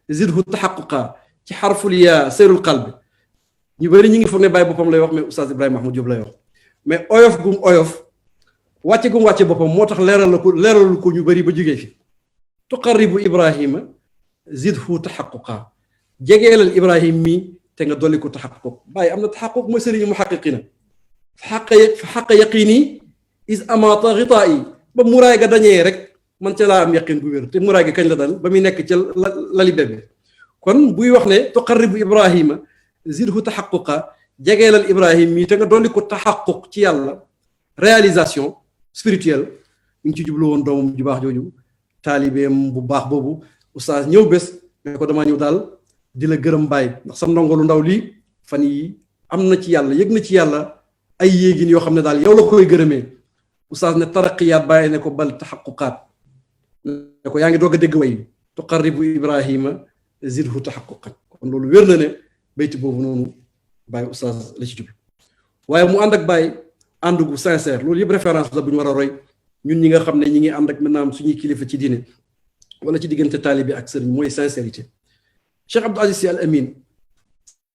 zidhu taxaquqa ci xarful yaa seyrul qalbi ñu bëri ñu ngi foog ne bàyyi boppam lay wax mais oustaz Ibrahima Mahmoud Diop lay wax mais oyof gum oyof wàcce gum wàcce boppam moo tax leeralu ko ñu bëri ba jógee fi tuqarribu ibrahima zidhu taxaquqa jegeelal ibrahim mi te nga dolli ko taxaquq bàyyi am na taxaquq mooy sëriñu muhaqiqina fa xaqa yaqini is amata xitaa yi ba muraay ga dañee rek man ca laa am yaqin bu wér te muraay ga kañ la dal ba muy nekk ca lali bébé kon buy wax ne tuqarribu ibrahima zidhu taxaquqa jegeelal ibrahim mii te nga dolli ko taxaquq ci yàlla réalisation spirituelle mi ngi ci jublu woon doomam ju baax jooju taalibeem bu baax boobu oustaz ñëw bés ne ko dama ñëw daal di la gërëm bàyyi ndax sa ndongo lu ndaw lii fan yi am na ci yàlla yëg na ci yàlla ay yéegin yoo xam ne daal yow la koy gërëmee oustaz ne taraqiyaat bàyyi ne ko bal taxaquqaat ne ko yaa ngi doog a dégg way tuqarribu ibrahima zidhu taxaquqan kon loolu wér na ne bayti boobu noonu bàyyi oustaz la ci jublu waaye mu ànd ak bàyyi ànd gu sincère loolu yëpp référence la bu ñu war a roy ñun ñi nga xam ne ñi ngi ànd ak maintenant suñuy kilifa ci diine wala ci diggante taalibe ak sëriñ mooy sincérité Cheikh Abdou Aziz Sy Al Amin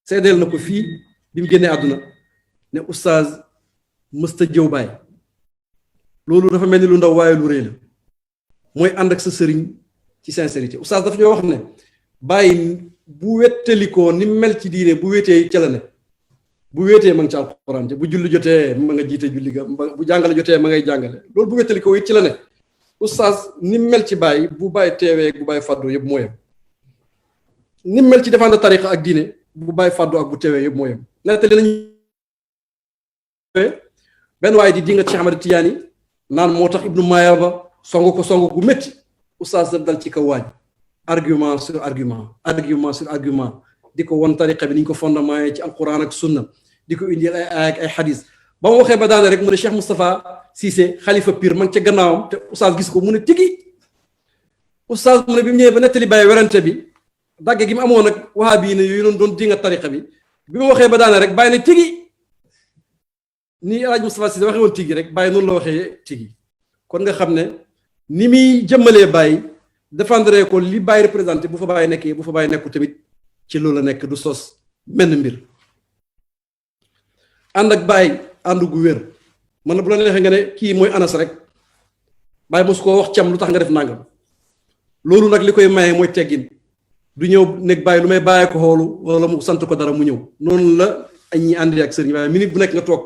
seedeel na ko fii bi mu génnee àdduna ne oustaz mësta jëw bàyyi loolu dafa mel ni lu ndaw waaye lu rëy la mooy ànd ak sa sëriñ ci sincérité oustaz dafa ñoo wax ne bàyyi bu wettalikoo ni mel ci diine bu wéetee ca la ne bu wéetee ma ngi ci alquran bu julli jotee ma nga jiite julli ga bu jàngale jotee ma ngay jàngale loolu bu wettalikoo it ci la ne oustaz ni mel ci bàyyi bu bàyyi teewee bu bàyyi fàddu yëpp moo yem ni mel ci défendre tariqa ak diine bu bàyyi fàddu ak bu teewee yëpp moo yem nettali nañu benn waaye di dinga Cheikh Ahmad Tidiane naan moo tax Ibnu Mayaba song gu métti oustaz dal ci kaw waaj argument sur argument di ko won tariqa bi ni ñu ko fondement ci alquran ak sunna di ko indil ay aaya ak ay xadis ba mu waxee ba daane rek mu ne Cheikh Moustapha Cissé xalifa pire man ca gannaawam te oustaz gis ko mu ne tigi oustaz mu ne bi mu ñëwee ba nettali bàyyi werante bi dagge gi mu amoon nag wahabi ne yooyu noonu doon dinga tariqa bi mu waxee ba daane rek bàyyi ne tigi ni El Hadj Moustapha Cissé waxee woon tigi rek bàyyi noonu la waxee tigi kon nga xam ne ni muy jëmmalee bàyyi défendre ko li bàyyi représenté bu fa bàyyi nekkee bu fa bàyyi nekku tamit ci loolu la nekk du sos menn mbir ànd ak bàyyi ànd gu wér man na bu la neexee nga ne kii mooy Anas rek bàyyi mosu koo wax cam lu tax nga def nangam loolu nag li koy maye mooy teggin du ñëw nekk bàyyi lu may bàyyee ko xoolu wala mu sant ko dara mu ñëw noonu la ay ñi àndi ak sëriñ waaye minute bu nekk nga toog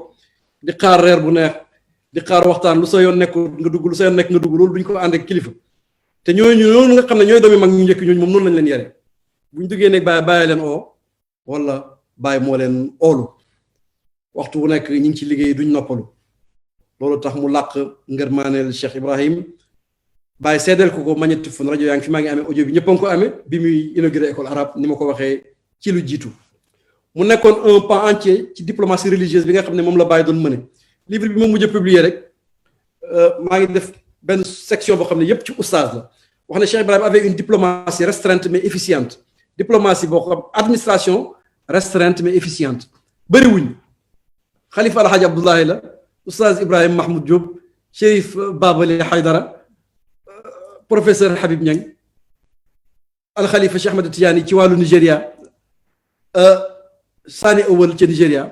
di xaar reer bu neex di xaar waxtaan lu sa yoon nekk nga dugg lu sa yoon nekk nga dugg loolu duñ ko ànd ak kilifa te ñooñu noonu nga xam ne ñooy doomi mag ñu njëkk ñooñu moom noonu lañ leen yare buñ duggee nekk bàyyi leen oo wala bàyyi moo leen oolu waxtu bu nekk ñu ngi ci liggéey duñ noppalu loolu tax mu làq ngërmaaneel Cheikh Ibrahim bàyyi seedeel ko magnétophone rajo yaa ngi fi maa ngi amee audio bi ñëpp a ngi ko amee bi muy inauguré école arabe ni ma ko waxee ci lu jiitu mu nekkoon un pan entier ci diplomatie religieuse bi nga xam ne moom la bàyyi doon mëne livre bi ma mujj a publier rek maa ngi def benn section boo xam ne yépp ci oustaz la wax ne Cheikh Ibrahim avait une diplomatie restreinte mais efficiente diplomatie boo xam administration restreinte mais efficiente bëriwuñ xalifa alhaji Abdoulahi la oustaz Ibrahim Mahmoud Diop Chérif Babali Haydara professeur Habib Niang alxalifa Cheikh Ahmed Tidiane ci wàllu Nigéria Sani Owal ca Nigéria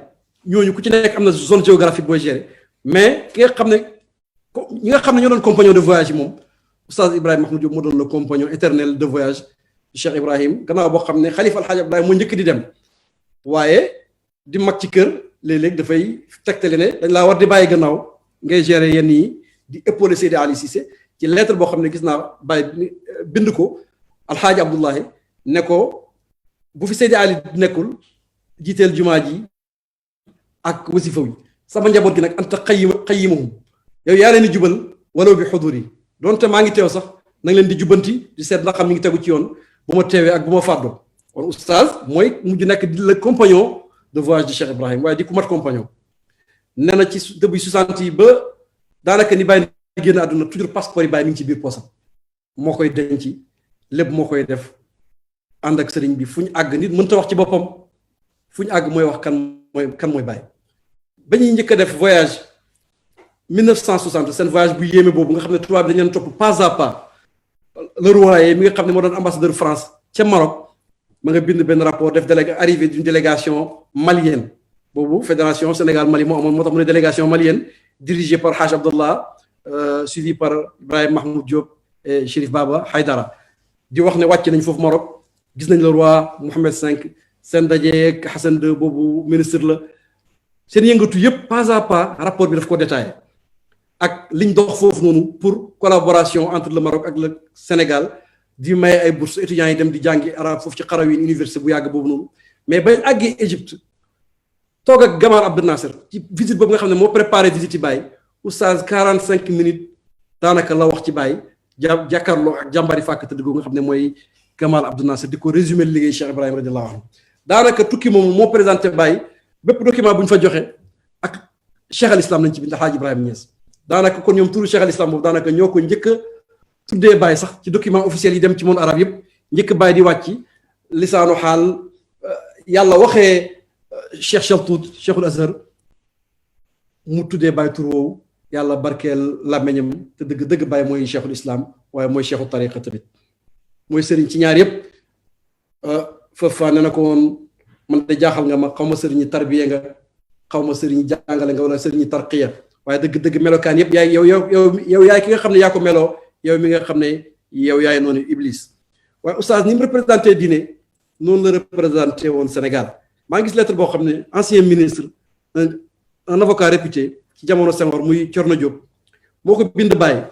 ñooñu ku ci nekk am na zone géographique booy gérer mais ki nga xam ne ñi nga xam ne ñoo doon compagnon de voyage yi moom oustaz Ibrahim Mahmoud Diop moo doon le compagnon éternel de voyage Cheikh Ibrahim gannaaw boo xam ne xalifa alxaaji Abdoulaye moo njëkk di dem waaye di mag ci kër léeg-léeg dafay tegtale ne dañ laa war di bàyyi gannaaw ngay gérer yenn yi di épauler Seydi Ali Cissé ci lettre boo xam ne gis naa bàyyi bind ko alxaaji Abdoulaye ne ko bu fi Seydi Ali nekkul jiiteel jumaa ji ak wasifa wi sama njaboot gi nag anta xayimuhum yow yaa leen di jubal walaw bi xudur yi donte maa ngi teew sax na nga leen di jubbanti di seet ndax xam ñu ngi tegu ci yoon bu ma teewee ak bu ma fàddoo kon oustaz mooy mujj nekk di le compagnon de voyage de Cheikh Ibrahim waaye di ku mat compagnon nee na ci début 60 yi ba daanaka ni bàyyi génn àdduna toujours passeport yi bàyyi mi ngi ci biir poosam moo koy denc lépp moo koy def ànd ak sëriñ bi fu ñu àgg nit mënta wax ci boppam fu ñu àgg mooy wax kan mooy bàyyi ba ñuy njëkk a def voyage 1960 seen voyage bu yéeme boobu nga xam ne tubaab bi dañu leen topp pas à pas le roi mi nga xam ne moo doon ambassadeur France ca Maroc ma nga bind benn rapport def arrivée d'une délégation malienne boobu fédération Sénégal Mali moo amoon moo tax mu ne délégation malienne dirigée par Haj Abdallah suivi par Ibrahim Mahmoud Diop et Chérif Baba Haydara di wax ne wàcc nañ foofu Maroc gis nañ le roi Mohammed V seen dajeeg Hassan II boobu ministre la seen yëngatu yëpp pas à pas rapport bi daf ko détaillé ak liñ dox foofu noonu pour collaboration entre le Maroc ak le Sénégal di may ay bourses étudiants yi dem di jàngi arabe foofu ci Qarawin université bu yàgg boobu noonu mais bañ àggee Égypte toog ak Gamal Abdel Nasser ci visite boobu nga xam ne moo préparé visite yi Baye oustaz 45 minutes daanaka la wax ci Baye jàkkaarloo ak jàmbari fàkk tëdd googu nga xam ne mooy Gamal Abdel Nasser di ko résumé liggéey Cheikh Ibrahim radiyallahu anhu daanaka tukki moom moo présenté Baye bépp document bu ñu fa joxe ak cheikh al islam lañ ci bind Alxaaji Ibrahima Niass daanaka kon ñoom turu cheikh al islam boobu daanaka ñoo ko njëkk a tuddee Baye sax ci document officiel yi dem ci monde arabe yëpp njëkk Baye di wàcc lisaanu xaal yàlla waxee cheikh Chaltout cheikhul Azhar mu tuddee Baye tur woowu yàlla barkeel làmmeñam te dëgg Baye mooy cheikhul islam waaye mooy cheikhu tariqa tamit mooy sëriñ ci ñaar yëpp foofa ne na ko woon man de jaaxal nga ma xaw ma sëriñi tarbiya nga xaw ma sëriñi jàngale nga wala sëriñi tarqiya waaye dëgg melokaan yëpp yaay yow yaay ki nga xam ne yaa ko meloo yow mi nga xam ne yow yaay noonu Iblis waaye oustaz ni mu représenté diine noonu la représenté woon Sénégal maa ngi gis lettre boo xam ne ancien ministre un avocat réputé ci jamono Senghor muy Thierno Diop moo ko bind Baye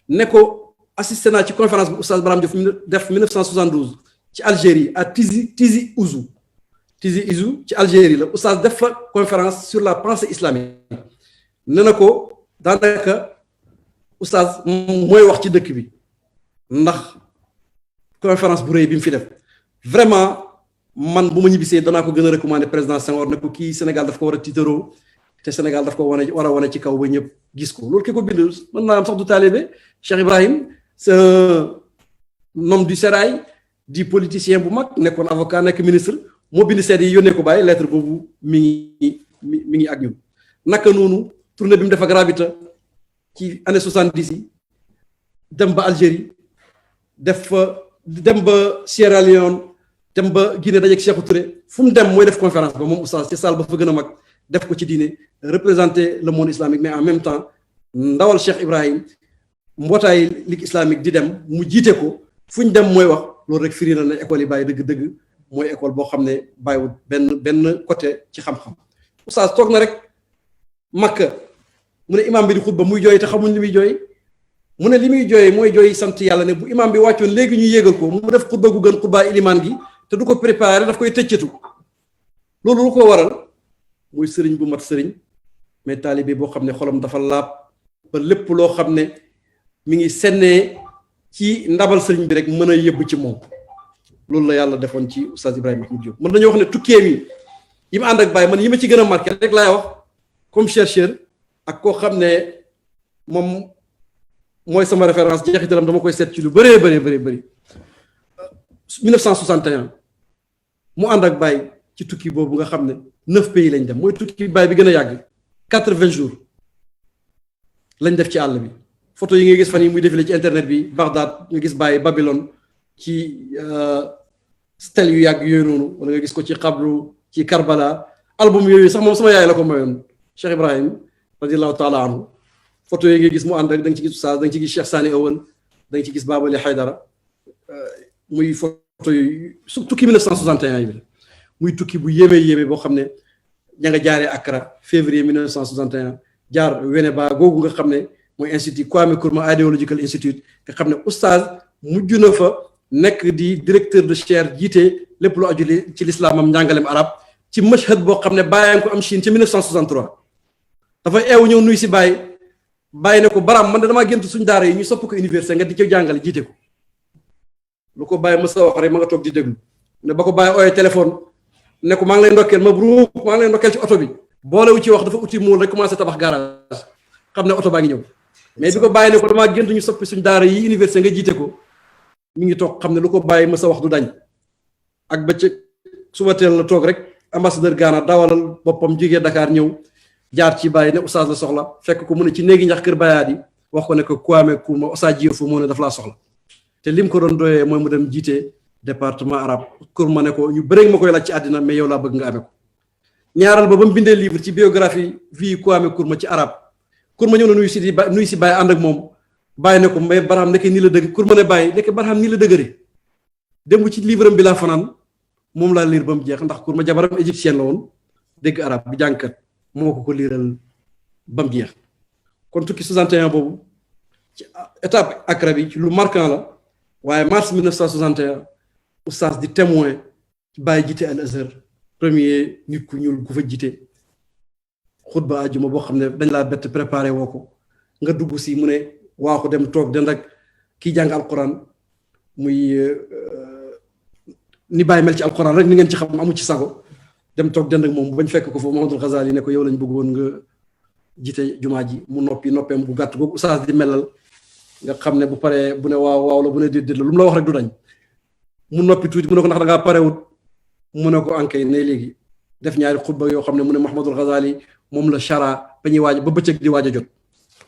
ne ko assisté naa ci conférence bu oustaz Braham Diouf def 1972 ci Algérie à Tizi Ouzou ci Algérie la oustaz def fa conférence sur la pensée islamique ne na ko daanaka oustaz mooy wax ci dëkk bi ndax conférence bu rëy bi mu fi def vraiment man bu ma ñibbisee danaa ko gën a recommander président Senghor ne ko kii Sénégal daf ko war a tiitaroo te Sénégal daf ko war a wane ci kaw ba ñëpp gis ko loolu ki ko bind mën naa am sax du taalibe Cheikh Ibrahim c'est un homme du sérail di politicien bu mag nekkoon avocat nekk ministre moo bind seede yi yónnee ko Baye lettre boobu mi ngi ak ñun naka noonu tournée bi mu def ak Rabita ci année 70 yi dem ba Algérie dem ba Sierra Leone dem ba Guinée dajeeg Sékou Touré fu mu dem mooy def conférence ba moom oustaz ci salle ba fa gën a mag def ko ci diine représenter le monde islamique mais en même temps ndawal Cheikh Ibrahim mbootaay ligue islamique di dem mu jiite ko fu ñu dem mooy wax loolu rek firi na ne école yi Baye dëgg mooy école boo xam ne bàyyiwul benn côté ci xam-xam oustaz toog na rek Makka mu ne imam bi di xutba muy jooy te xamuñ li muy jooy mu ne li muy jooy mooy jooy sant yàlla ne bu imam bi wàccoon léegi ñu yéegal ko mu def xutba gu gën xutbaa ilimaan gi te du ko préparé daf koy tëccatu loolu lu ko waral muy sëriñ bu mat sëriñ mais taalibe boo xam ne xolam dafa laab ba lépp loo xam ne mi ngi sennee ci ndabal sëriñ bi rek mën a yëbb ci moom loolu la yàlla defoon ci oustaz Ibrahima Mahmoud Diop mën nañoo wax ne tukkeem yi ma ànd ak Baye man yi ma ci gën a marqué rek laay wax comme chercheur ak koo xam ne moom mooy sama référence jeexitalam dama koy seet ci lu bëree bëri 1961 mu ànd ak Baye ci tukki boobu nga xam ne 9 pays lañ dem mooy tukki Baye bi gën a yàgg 80 jours lañ def ci àll bi photo yi ngay gis fan yi muy défilé ci internet bi Bagdad nga gis Baye Babylone ci stèle yu yàgg yooyu noonu wala nga gis ko ci xabru ci Karbala album yooyu sax moom sama yaay la ko mayoon Cheikh Ibrahim radiallahu taala anhu photo yi ngay gis mu ànd ak da nga ci gis oustaz da nga ci gis Cheikh Sani Owen da nga ci gis Babali Haydara muy photo yooyu su tukki 1961 yi muy tukki bu yéeme boo xam ne ña nga jaaree Accra février 1961 jaar Winneba googu nga xam ne mooy institut Kwame Nkrumah Ideological Institute nga xam ne oustaz mujj na fa nekk di directeur de chaire jiite lépp lu aju ci lislaamam njàngalem arab ci mashhad boo xam ne bàyyi ko am Chine ci 1963 dafa eew ñëw nuy si bàyyi ne ko Baram man de damaa gént suñ daara yi ñu sopp ko université nga di ci jàngale jiite ko lu ko bàyyi ma sa wax rek ma nga toog di déglu ne ba ko bàyyi ooyee téléphone ne ko maa ngi lay ndokkeel maa ngi lay ndokkeel ci oto bi boolewu ci wax dafa uti muul rek commencé tabax garage xam ne oto baa ngi ñëw mais bi ko bàyyi ne ko damaa gént ñu soppi suñ daara yi université nga jiite ko mi ngi toog xam ne lu ko bàyyi ma sa wax du dañ ak bëccëg suba teel la toog rek ambassadeur Ghana dawalal boppam jógee Dakar ñëw jaar ci Baye ne oustaz la soxla fekk ko mu ne ci néegi ñax kër Bayaat yi wax ko ne ko Kwame Nkrumah oustaz Diouf moo ne daf laa soxla te lim ko doon doyee mooy mu dem jiite département arabe Nkrumah ne ko ñu bëri ma koy laaj ci àddina mais yow laa bëgg nga amee ko ñaaral ba mu bindee livre ci biographie vie Kwame Nkrumah ci arabe Nkrumah ñëw na nuyu si Baye ànd ak moom Baye ne ko mais Barham nekk nii la dëgg Nkrumah ne Baye nekk Barham nii la dëgëree démb ci livre am bi laa fanaan moom laa liir ba mu jeex ndax Nkrumah jabaram égyptienne la woon dégg arabe bi jàngkat moo ko liiral ba mu jeex kon tukki 61 boobu ci étape Accra bi ci lu marquant la waaye mars 1961 oustaz di témoin ci Baye jiite Al Azhar premier nit ku ñuul ku fa jiite xutba àjjuma boo xam ne dañ laa bett préparé woo ko nga dugg si mu ne waaxu dem toog den rek kii jàng alquran muy ni Baye mel ci alquran rek ni ngeen ci xam amu ci sago dem toog dend ak moom bañ fekk ko foofu Mouhamadul Ghazali ne ko yow lañ bëggoon nga jiite jumaa ji mu noppeem bu gàtt googu oustaz di melal nga xam ne bu paree bu ne waaw waaw la bu ne déedéet la lu mu la wax rek du dañ mu noppi tuuti mu ne ko ndax da ngaa parewut mu ne ko ankay ne léegi def ñaari xutba yoo xam ne mu ne Mouhamadul Ghazali moom la chara ba ñuy waaj ba bëccëg di waaj a jot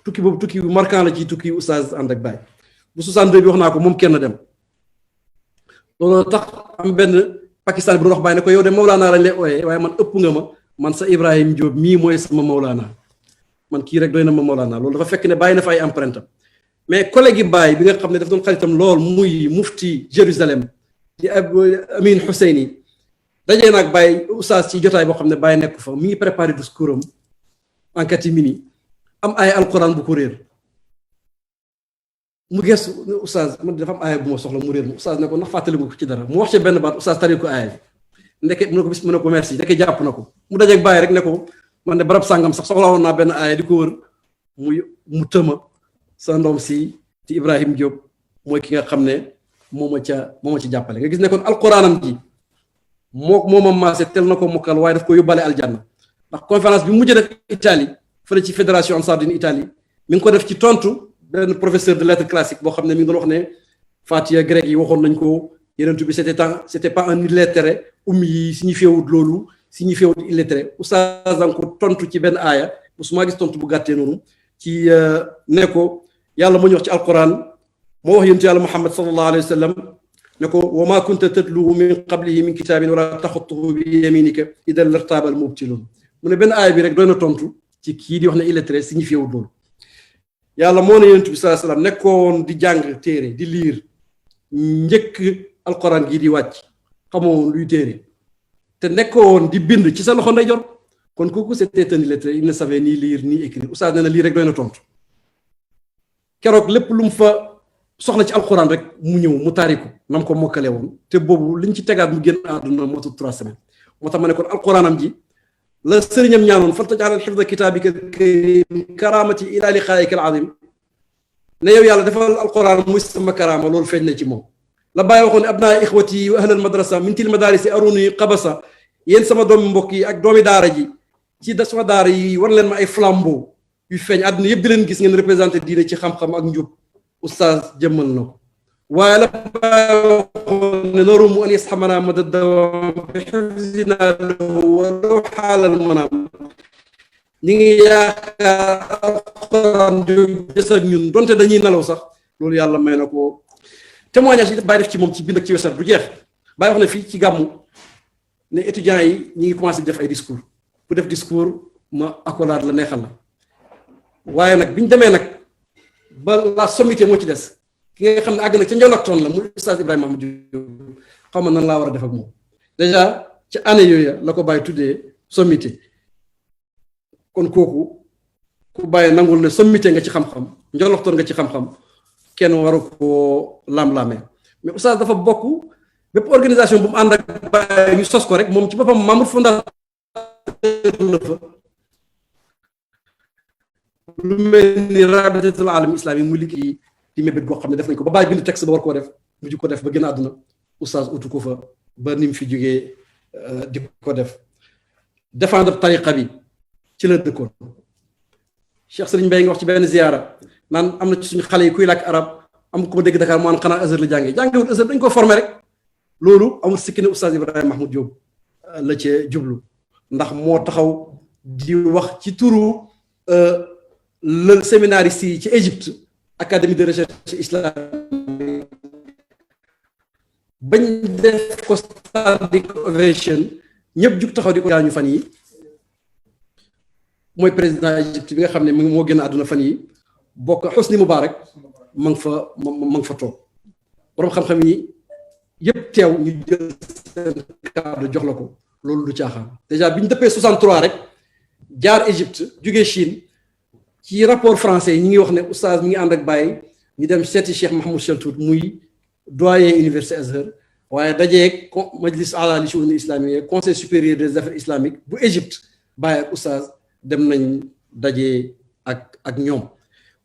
tukki boobu tukki bu marquant la ci tukki oustaz ànd ak Baye bu 62 bi wax naa ko moom kenn dem loolu tax am benn Pakistan bi doon wax Baye ne ko yow de Mawlaana lañ lay ooyee waaye man ëpp nga ma man sa Ibrahim Diop mii mooy sama Mawlaana man kii rek doy na ma Mawlaana loolu dafa fekk ne bàyyi na fa ay empreinte mais collègue yi Baye bi nga xam ne daf doon xaritam lool muy mufti Jérusalem di Amin Husseini dajee naag Baye oustaz ci jotaay boo xam ne Baye nekk fa mi ngi préparé discours am en catimini am ay alquran bu ko réer mu gestu oustaz man dafa am aaya bu ma soxla mu réer mu oustaz ne ko ndax fàttali ko ci dara mu wax ci benn baat oustaz tari ko aaya bi ndeke mu ne ko bis mu ne ko merci ndeke jàpp na ko mu dajeeg Baye rek ne ko man de barab sàngam sax soxla woon naa benn aaya di ko wër mu tëma sa ndoom si ci Ibrahim Diop mooy ki nga xam ne moo ma ci jàppale nga gis ne kon alquranam ji mooma maase tel na ko mokkal waaye daf ko yóbbaale aljanna ndax conférence bi mujj def Italie fële ci fédération Ansardine Italie mi ngi ko def ci tontu benn professeur de lettres classiques boo xam ne mi ngi doon wax ne Fatiha grec yi waxoon nañ ko yeneen bi c'était pas un illettré ummi yi signifié wut loolu signifié wut illettré oustaz danga ko tontu ci benn aaya musuma gis tontu bu gàttee noonu ci ne ko yàlla moo ñu wax ci alquran moo wax yonent yàlla Muhammad sallallahu alayhi wa sallam ne ko wa ma kunta tatluhu min qablihi min kitabin wala taxutuhu bi yaminika idan lartaabal mubtilun mu ne benn aaya bi rek doy na tontu ci kii di wax ne illettré signifié wut loolu yàlla moo ne yonent bi sallallahu alayhi wa sallam nekkoon di jàng téere di liir njëkk alquran gii di wàcc xamoo luy téere te nekkoon di bind ci sa loxo ndeyjoor kon kooku c'était un illettré il ne savait ni lire ni écrire oustaz nee na lii rek doy na tontu keroog lépp lu mu fa soxla ci alquran rek mu ñëw mu taariku nam ko mokkale woon te boobu liñ ci tegaat mu génn àdduna moo tax 3 semaines moo tax ma ne kon alquranam ji la sëriñam ñaanoon fal taj'al xifda kitaabika karim karamati ila liqaa'ika al-azim ne yow yàlla defal alquran muy sama karaama loolu feeñ na ci moom la bàyyi waxoon ne abnaa ixwati wa ahlal madrasa min til madarisi aruni qabasa yéen sama doomi mbokk yi ak doomi daara ji ci sama daara yi war leen ma ay flambeau yu feeñ àdduna yëpp di leen gis ngeen représenté diine ci xam-xam ak njub oustaz jëmmal na ko waaye la bàyyi waxoon ne narumu an yasxamana mada dawam bi xifzina lahu walaw xaalal manaam ñi ngi yaakaar alquran des ak ñun donte dañuy nelaw sax loolu yàlla may na ko témoignage yi Baye def ci moom ci bind ak ci wesar du jeex Baye wax na fii ci gàmmu ne étudiants yi ñi ngi commencé def ay discours bu def discours ma accolade la neexal la waaye nag bi ñu demee nag ba la sommité moo ci des ki nga xam ne àgg nag ca njoloktoon la muy Oustaz Ibrahima Mahmoud Diop xaw ma nan laa war a def ak moom déjà ci année yooyu la ko Baye tuddee sommité kon kooku ku Baye nangul ne sommité nga ci xam-xam njoloktoon nga ci xam-xam kenn waru koo lam-lamee mais oustaz dafa bokk bépp organisation bu mu ànd ak Baye ñu sos ko rek moom ci boppam membre fondateur la fa lu mel ni rabitatul alam islami mu liggéey di mébét goo xam ne def nañ ko ba Baye bind texte ba war koo def mujj ko def ba gën a àdduna oustaz utu ko fa ba ni mu fi jógee di ko def défendre tariqa bi ci la dëkkoon Cheikh Serigne Mbaye nga wax ci benn ziyaara naan am na ci suñu xale yi kuy làkk arab am ko ma dégg Dakar mu an xanaa Azhar la jàngewul Azhar dañ ko formé rek loolu amul sikki ne oustaz Ibrahima Mahmoud Diop la cee jublu ndax moo taxaw di wax ci turu le séminariste yi ci Égypte académie de recherche islamique bañ def ko standing ovation ñëpp jug taxaw di ko jaañu fan yi mooy président Égypte bi nga xam ne moo génn àdduna fan yi bokk Hosni Moubarak ma nga fa toog borom xam-xam yi yëpp teew ñu jël seen kàddu jox la ko loolu du caaxaan déjà bi ñu dëppee 63 rek jaar Égypte jugee Chine ci rapport français yi ñi ngi wax ne oustaz mi ngi ànd ak Baye ñu dem seeti Cheikh Mahmoud Chaltout muy doyen université Azhar waaye dajeeg majlis ala li shu'un islamiyya conseil supérieur des affaires islamiques bu Égypte Baye ak oustaz dem nañ dajee ak ñoom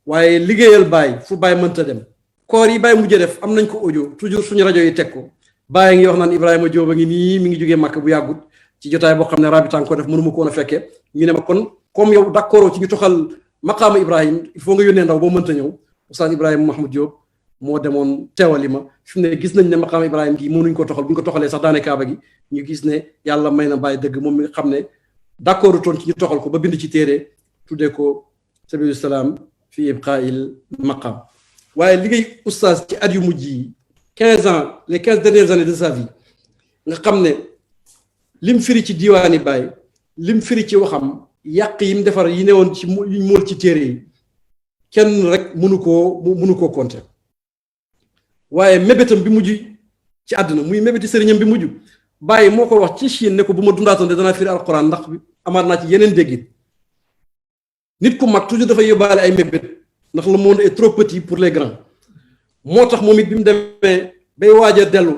waaye liggéeyal Baye fu Baye mënta dem koor yi Baye mujjee def am nañ ko audio toujours suñu rajo yi teg ko Baye ngi wax naan Ibrahima Diop a ngi nii mi ngi jógee Màkk bu yàggut ci jotaay boo xam ne rabitaan ko def mënuma ko woon a fekkee ñu ne ma kon comme yow d'accord ci ñu toxal maqaama Ibrahim il faut nga yónnee ndaw boo mënta ñëw Oustaz Ibrahima Mahmoud Diop moo demoon teewali ma fi mu ne gis nañ ne maqaama Ibrahim gi mënuñ ko toxal bu ñu ko toxalee sax daane kaaba gi ñu gis ne yàlla may na bàyyi dëgg moom mi nga xam ne d'accord toon ci ñu toxal ko ba bind ci téere tuddee ko sabilu salaam fi ibqaa'il maqaam waaye liggéey oustaz ci at yu mujj yi 15 ans les 15 dernières années de sa vie nga xam ne lim firi ci diiwaani Baay lim firi ci waxam yàq yi mu defar yi newoon ci yuñ mool ci téere yi kenn rek mënu koo compter waaye mébétam bi mujj ci àdduna muy mébéti sëriñam bi mujj Baay moo ko wax ci Chine ne ko bu ma dundaatoon de danaa firi alquran ndax amaat naa ci yeneen déggin nit ku mag toujours dafay yóbbaale ay mébét ndax le monde est trop petit pour les grands moo tax moom it bi mu demee bay waaj a dellu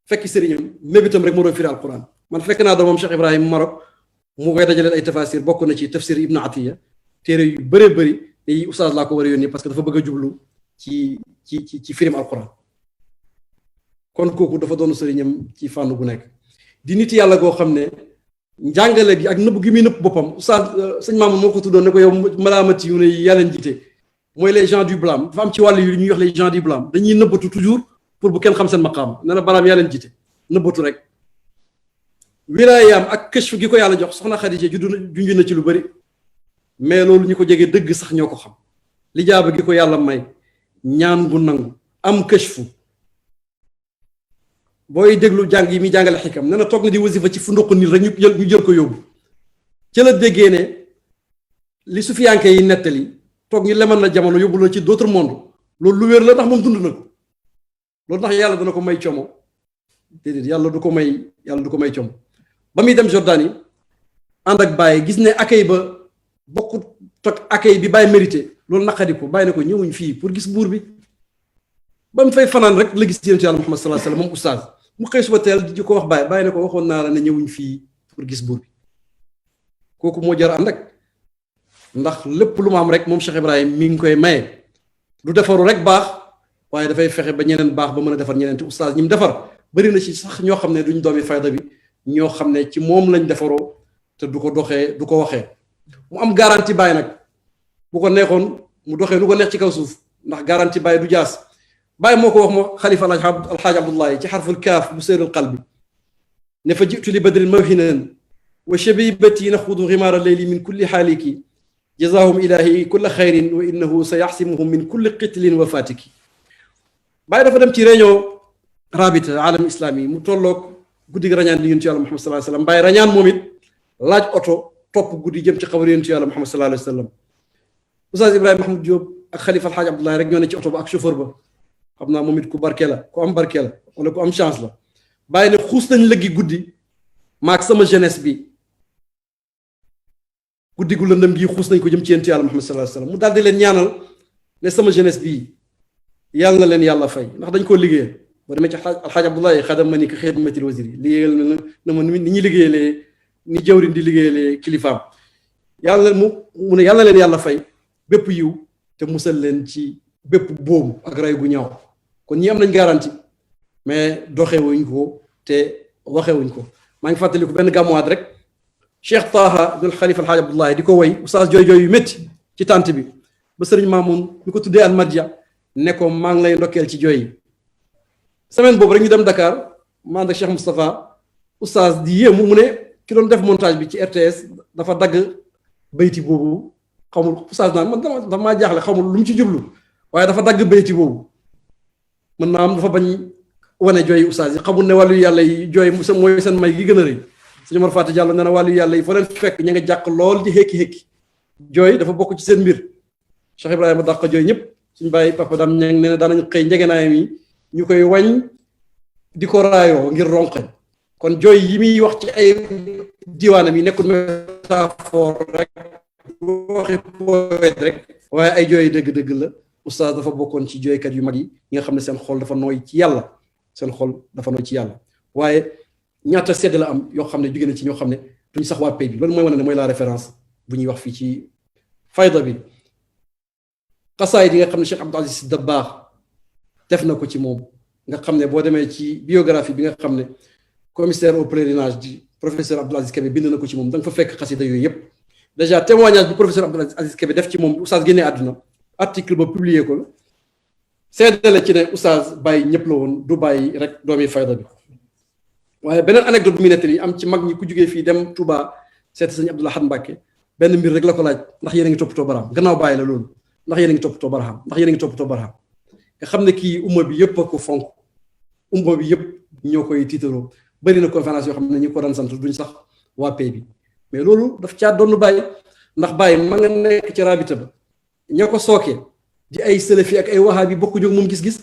fekki sëriñam mébétam rek moo doon firi alquran man fekk naa doomam Cheikh Ibrahim Maroc mu koy dajaleel ay tafasir bokk na ci tafsir Ibn Atiya téere yu bëree bëri yi oustaz laa ko war a yónni parce que dafa bëgg a jublu ci firim alquran kon kooku dafa doon sëriñam ci fànn gu nekk di nit yàlla goo xam ne njàngale gi ak nëbb gi muy nëbb boppam oustaz sëñ Mamoun moo ko tuddoon ne ko yow malaamati yu ne yàlla jiite mooy les gens du blâme dafa am ci wàll yu ñuy wax les gens du blâme dañuy nëbbatu toujours pour bu kenn xam seen maqaam ne na balaam yaa leen jiite nëbbatu rek wilaayaam ak këchf gi ko yàlla jox soxna Xadija junj na ci lu bëri mais loolu ñu ko jege dëgg sax ñoo ko xam lijaaba gi ko yàlla may ñaan gu nangu am këchfu booy déglu jàng yi muy jàngale xikam ne na toog na di wasifa ci fu ndoq nit rek ñu jël ko yóbbu ca la déggee ne li sufiyanke yi nettali toog ñu lemal na jamono yóbbu la ci d'autres mondes loolu lu wér la ndax moom dund na ko loolu tax yàlla dana ko may como déedéet yàlla du ko may como ba muy dem Jordanie ànd ak Baye gis ne accueil ba bokkut toog accueil bi Baye mérité loolu naqadi ko Baye ne ko ñëwuñ fii pour gis buur bi ba mu fay fanaan rek la gis yonent yàlla Muhammad sallallahu alayhi wasallam moom oustaz mu xëy suba teel di ko wax Baye ne ko waxoon naa la ne ñëwuñ fii pour gis buur bi kooku moo jar ànd ak ndax lépp lu mu am rek moom Cheikh Ibrahim mi ngi koy maye du defaru rek baax waaye dafay fexe ba ñeneen baax ba mën a defar ñeneen te oustaz ñi mu defar bëri na ci sax ñoo xam ne duñ doomi fayda bi ñoo xam ne ci moom lañ defaroo te du ko doxee du ko waxee mu am garantie Baye nag bu ko neexoon mu doxee lu ko neex ci kaw suuf ndax garantie Baye du jaas Baye moo ko wax ma xalifa alxaaj Abdullahi ci xarful kaaf bu séeral qalbi ne fa jitu li badrin mawhinan wa shabibati naxudu ximaara leyli min kulli xaaliki jazahum ilahi kulla xayrin wa innahu sa yaxsimuhum min kulli qitlin wa fatiki Baye dafa dem ci réunion rabita alam islami mu tolloog guddi gi rañaan di yonent yàlla Muhammad sallallahu alayhi wasallam Baye rañaan moom it laaj oto topp guddi jëm ci xabar yonent yàlla Muhammad sallallahu alayhi wasallam Oustaz Ibrahima Mahmoud Diop ak xalifa alxaaj Abdullahi rek ñoo ne ci oto ba ak chauffeur ba xam naa moom it ku barke la ku am barke la wala ku am chance la Baye ne xuus nañ lëggi guddi maak sama jeunesse bi guddi gu lëndëm gii xuus nañ ko jëm ci yonent yàlla Muhammad sallallahu alayhi wasallam mu daal di leen ñaanal ne sama jeunesse bii yàlla na leen yàlla fay ndax dañ koo liggéeyal boo demee ci alxaaj Abdullahi xadam ma ni ko xidmatil wasir yi liggéeyal na ma ni ñuy liggéeyalee ni jawrin di liggéeyalee kilifaam yàlla mu ne yàlla na leen yàlla fay bépp yiw te musal leen ci bépp boobu ak ray gu ñaaw kon ñi am nañ garantie mais doxewuñ ko te waxewuñ ko maa ngi fàttaliku benn gàmmuwaat rek Cheikh Taha dul Xalifa alxaaj Abdullahi di ko woy oustaz jooy yu métti ci tànt bi ba sëriñ Mamoun ñu ko tuddee Almadja ne ko maa ngi lay ndokkeel ci jooy yi semaine boobu rek ñu dem Dakar ma ànd ak Cheikh Moustapha oustaz di yéemu mu ne ki doon def montage bi ci RTS dafa dagg bayti boobu xamul oustaz naan man dafa maa jaaxle xamul lu mu ci jublu waaye dafa dagg bayti boobu mën naa am dafa bañ wane jooy oustaz yi xamul ne wàllu yàlla yi jooy mooy seen may gi gën a rëy suñu Mor Fati Diallo nee na wàllu yàlla yi fa leen fekk ña nga jàq lool di xékki-xékki jooy dafa bokk ci seen mbir Cheikh Ibrahima dàq jooy ñëpp suñu bàyyi papa dam ña nee na daanañu xëy njegenaayam yi ñu koy wañ di ko raayoo ngir ronqañ kon jooy yi muy wax ci ay diwaanam yi nekkul métaphore rek waxi poète rek waaye ay jooy dëgg-dëgg la oustaz dafa bokkoon ci jooykat yu mag yi nga xam ne seen xol dafa nooy ci yàlla seen xol dafa nooy ci yàlla waaye ñaata sedd la am yoo xam ne jóge na ci ñoo xam ne duñ sax waa pays bi loolu mooy wane ne mooy la référence bu ñuy wax fii ci fayda bi xasaay yi nga xam ne Cheikh Abdou Aziz Dabakh def na ko ci moom nga xam ne boo demee ci biographie bi nga xam ne commissaire au pèlerinage di professeur Abdoul Aziz Kébé bind na ko ci moom da nga fa fekk xasida yooyu yëpp déjà témoignage bi professeur Abdoul Aziz Kébé def ci moom oustaz génnee àdduna article ba publié ko la seedale ci ne oustaz Baye ñëpp la woon du bàyyi rek doomi fayda bi waaye beneen anecdote bu muy nettali am ci mag ñi ku jugee fii dem Touba seet sëñ Abdoul Ahad Mbacké benn mbir rek la ko laaj ndax yéen a ngi toppatoo Barham gannaaw bàyyi la loolu ndax yéen a ngi toppatoo Barham ndax yéen a ngi toppatoo Barham nga xam ne kii umma bi yëpp a ko fonk umma bi yëpp ñoo koy tiitaroo bëri na conférence yoo xam ne ñu ko daan sant duñ sax waa pay bi mais loolu daf caa doon bàyyi ndax bàyyi ma nga nekk ci rabita ba ñoo ko sookee di ay salafi ak ay wahabi bokku jóg moom gis-gis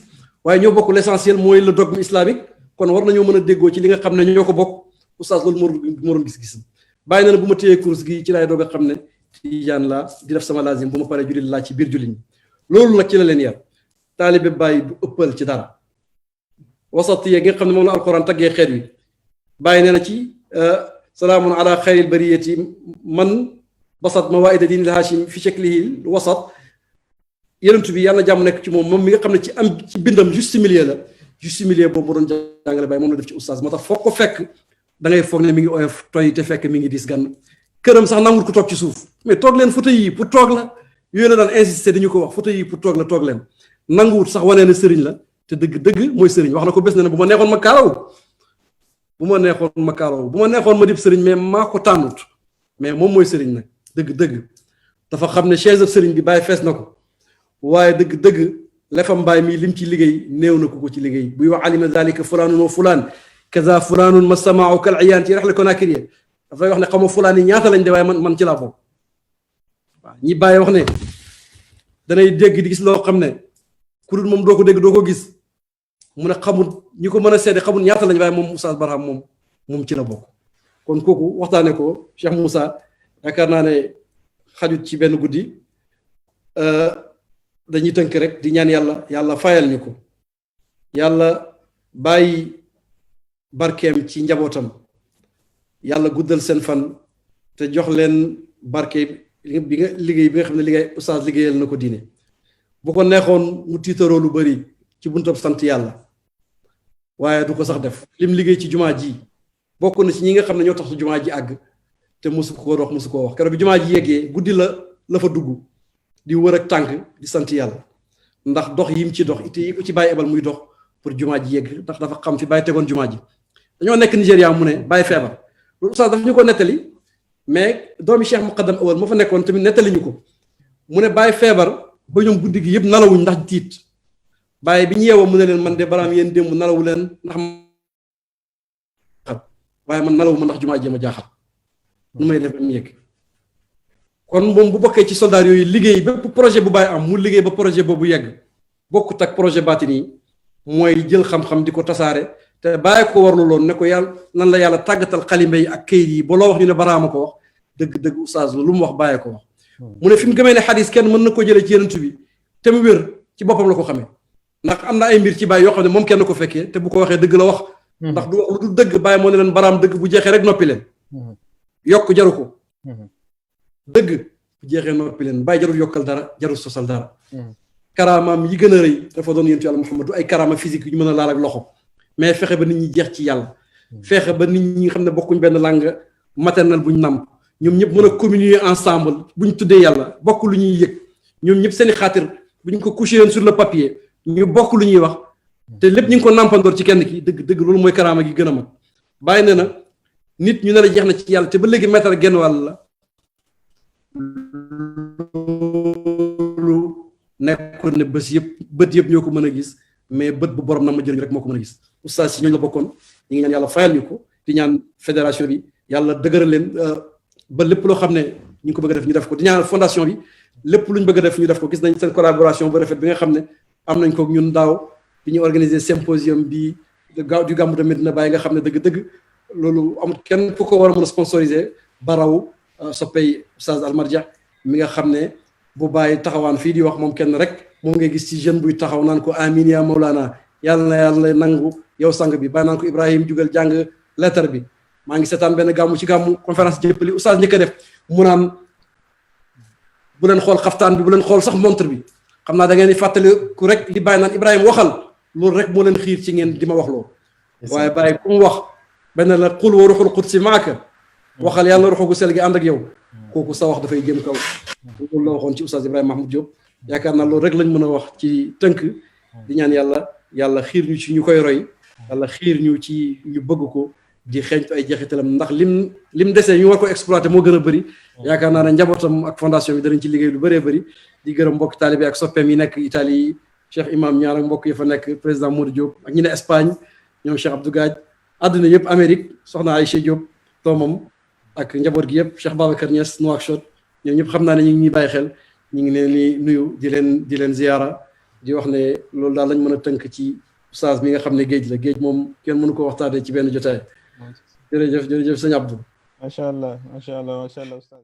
waaye ñoo bokk l'essentiel mooy le dogme islamique kon war nañoo mën a déggoo ci li nga xam ne ñoo ko bokk oustaz loolu moo doon gis-gis bàyyi na ne bu ma téyee course gi ci laay doog a xam ne tijaan laa di def sama lazim bu ma paree julli laa ci biir julli ñi loolu nag ci la leen yar taalibe bàyyi du ëppal ci dara wasatiye gi nga xam ne moom la alquran taggee xeet wi bàyyi nee na ci salaamun ala xayril bariyati man basat mawaida diinil hashim fi shaklihi wasat yenentu bi yàlla jàmm nekk ci moom mi nga xam ne ci bindam juste milieu la juste milieu boobu doon jàngale bàyyi moom la def ci oustaz moo tax foog ko fekk da ngay foog ne mi ngi oyof toy te fekk mi ngi dis gann këram sax nangul ko toog ci suuf mais toog leen fauteuil yi pour toog la yooyu la daan insister dañu ko wax fauteuil yi pour toog la toog leen nanguwut sax wanee ne sëriñ la te dëgg mooy sëriñ wax na ko bés na ne bu ma neexoon ma kaalaw bu ma neexoon ma dib sëriñ mais maa ko tànnut mais moom mooy sëriñ nag dëgg dafa xam ne chaise sëriñ bi bàyyi fees na ko waaye dëgg lefam bàyyi mii lim ci liggéey néew na ko ci liggéey buy wax alima dalika fulaanun wa fulaan kaza fulaanun ma samaaw kal iyaan ci rexle Konakri dafay wax ne xaw ma fulaan yi ñaata lañ de waaye man ci laa bokk waaw ñi bàyyi wax ne danay dégg di gis loo xam ne ku dul moom doo ko dégg doo ko gis mu ne xamul ñi ko mën a seede xamul ñaata lañ waaye moom Oustaz Barham moom ci la bokk kon kooku waxtaane ko Cheikh Moussa yaakaar naa ne xajut ci benn guddi dañuy tënk rek di ñaan yàlla fayal ñu ko yàlla bàyyi barkeem ci njabootam yàlla guddal seen fan te jox leen barke bi nga liggéey bi nga xam ne Oustaz liggéeyal na ko diine bu ko neexoon mu tiitaroo lu bari ci buntab sant yàlla waaye du ko sax def lim liggéey ci jumaa ji bokk na ci ñi nga xam ne ñoo tax su jumaa ji àgg te mosu koo wax keroog bi jumaa ji yeggee guddi la fa dugg di wër ak tànk di sant yàlla ndax dox yim ci dox it yi ko ci bàyyi ebal muy dox pour jumaa ji yegg ndax dafa xam fi bàyyi tegoon jumaa ji dañoo nekk Nigéria mu ne bàyyi feebar loolu Oustaz dafa ñu ko nettali mais doomi Cheikh Muqaddam Awal moo fa nekkoon tamit nettali ñu ko mu ne bàyyi feebar ba ñoom guddi gi yëpp nalawuñ ndax tiit bàyyi bi ñu yeewoo mu ne leen man de baraam yéen démb nalawu leen ndax waaye man nalawu ma ndax jumaa ji ma jaaxal nu may def am yegg kon moom bu bokkee ci soldat yooyu liggéey bépp projet bu bàyyi am mu liggéey ba projet boobu yegg bokkut ak projet baatin yi mooy jël xam-xam di ko tasaare te bàyyi ko warlu loon ne ko yàlla nan la yàlla tàggatal xalimba yi ak këyit yi ba loo wax ñu ne baraama ko wax dëgg Oustaz lu mu wax bàyyi ko wax mu ne fi mu gëmee ne xadis kenn mën na ko jëlee ci yenentu bi te mu wér ci boppam la ko xamee ndax am na ay mbir ci bàyyi yoo xam ne moom kenn ko fekkee te bu ko waxee dëgg la wax ndax du wax lu du dëgg bàyyi moo ne leen baraam dëgg bu jeexee rek noppi leen yokk jaru ko dëgg bu jeexee noppi leen bàyyi jarul yokkal dara jarul sosal dara karaamaam yi gën a rëy dafa doon yentu yàlla Muhammad du ay karaama physique yu ñu mën a laal ak loxo mais fexe ba nit ñi jeex ci yàlla fexe ba nit ñi nga xam ne bokkuñ benn langue maternelle buñ nam ñoom ñëpp mën a communier ensemble buñ tuddee yàlla bokk lu ñuy yëg ñoom ñëpp seeni xaatir buñ ko couché leen sur le papier ñu bokk lu ñuy wax te lépp ñu ngi ko nampandoor ci kenn ki dëgg loolu mooy karaama gi gën a mag bàyyi ne na nit ñu ne la jeex na ci yàlla te ba léegi mètre genn wàll la loolu nekkoon ne bët yëpp ñoo ko mën a gis mais bët bu borom na ma jëriñ rek moo ko mën a gis Oustaz si ñooñu la bokkoon ñu ngi ñaan yàlla fayal ñu ko di ñaan fédération bi yàlla dëgëral leen ba lépp loo xam ne ñu ngi ko bëgg a def ñu def ko di ñaan fondation bi lépp luñ bëgg a def ñu def ko gis nañ seen collaboration bu rafet bi nga xam ne am nañ ko ñun daaw bi ñu organiser symposium bi du gàmmu de Medina Baye nga xam ne dëgg loolu amul kenn ku ko war a mën a sponsoriser baraw soppey Oustaz Almarja mi nga xam ne bu bàyyi taxawaan fii di wax moom kenn rek moom ngay gis ci jeune buy taxaw naan ko amin ya Mawlana yàlla na yàlla nangu yow sang bi bàyyi naan ko Ibrahim jugal jàng lettre bi maa ngi seetaan benn gàmmu ci gàmmu conférence jëppali Oustaz njëkk a def mu naan bu leen xool xaftaan bi bu leen xool sax montre bi xam naa da ngeen di fàttali ku rek li bàyyi naan Ibrahima waxal loolu rek moo leen xiir ci ngeen di ma wax loo waaye bàyyi ku mu wax benn la qul wa ruuxul qudsi maaka waxal yàlla ruuxu gu sell gi ànd ak yow kooku sa wax dafay jëm kaw loolu la waxoon ci Oustaz Ibrahima Mahmoud Diop yaakaar naa loolu rek lañ mën a wax ci tënk di ñaan yàlla xiir ñu ci ñu koy roy yàlla xiir ñu ci ñu bëgg ko di xeeñtu ay jeexitalam ndax lim desee ñu war ko exploité moo gën a bëri yaakaar naa ne njabootam ak fondation bi danañ ci liggéey lu bëree bëri di gërëm mbokk taalibe ak soppeem yi nekk Italie yi Cheikh Imam ñaar ak mbokk yi fa nekk président Modou Diop ak ñi ne Espagne ñoom Cheikh Abdou Gadj àdduna yëpp Amérique soxna Aïcha Diop doomam ak njaboot gi yëpp Cheikh Babacar Niass Nouakchott ñoom ñëpp xam naa ne ñu ngi ñuy bàyyi xel ñu ngi leen di nuyu di leen ziyaara di wax ne loolu daal lañ mën a tënk ci oustaz mi nga xam ne géej la géej moom kenn mënu ko waxtaanee ci benn jotaay jërëjëf sëñ Abdou macha allah oustaz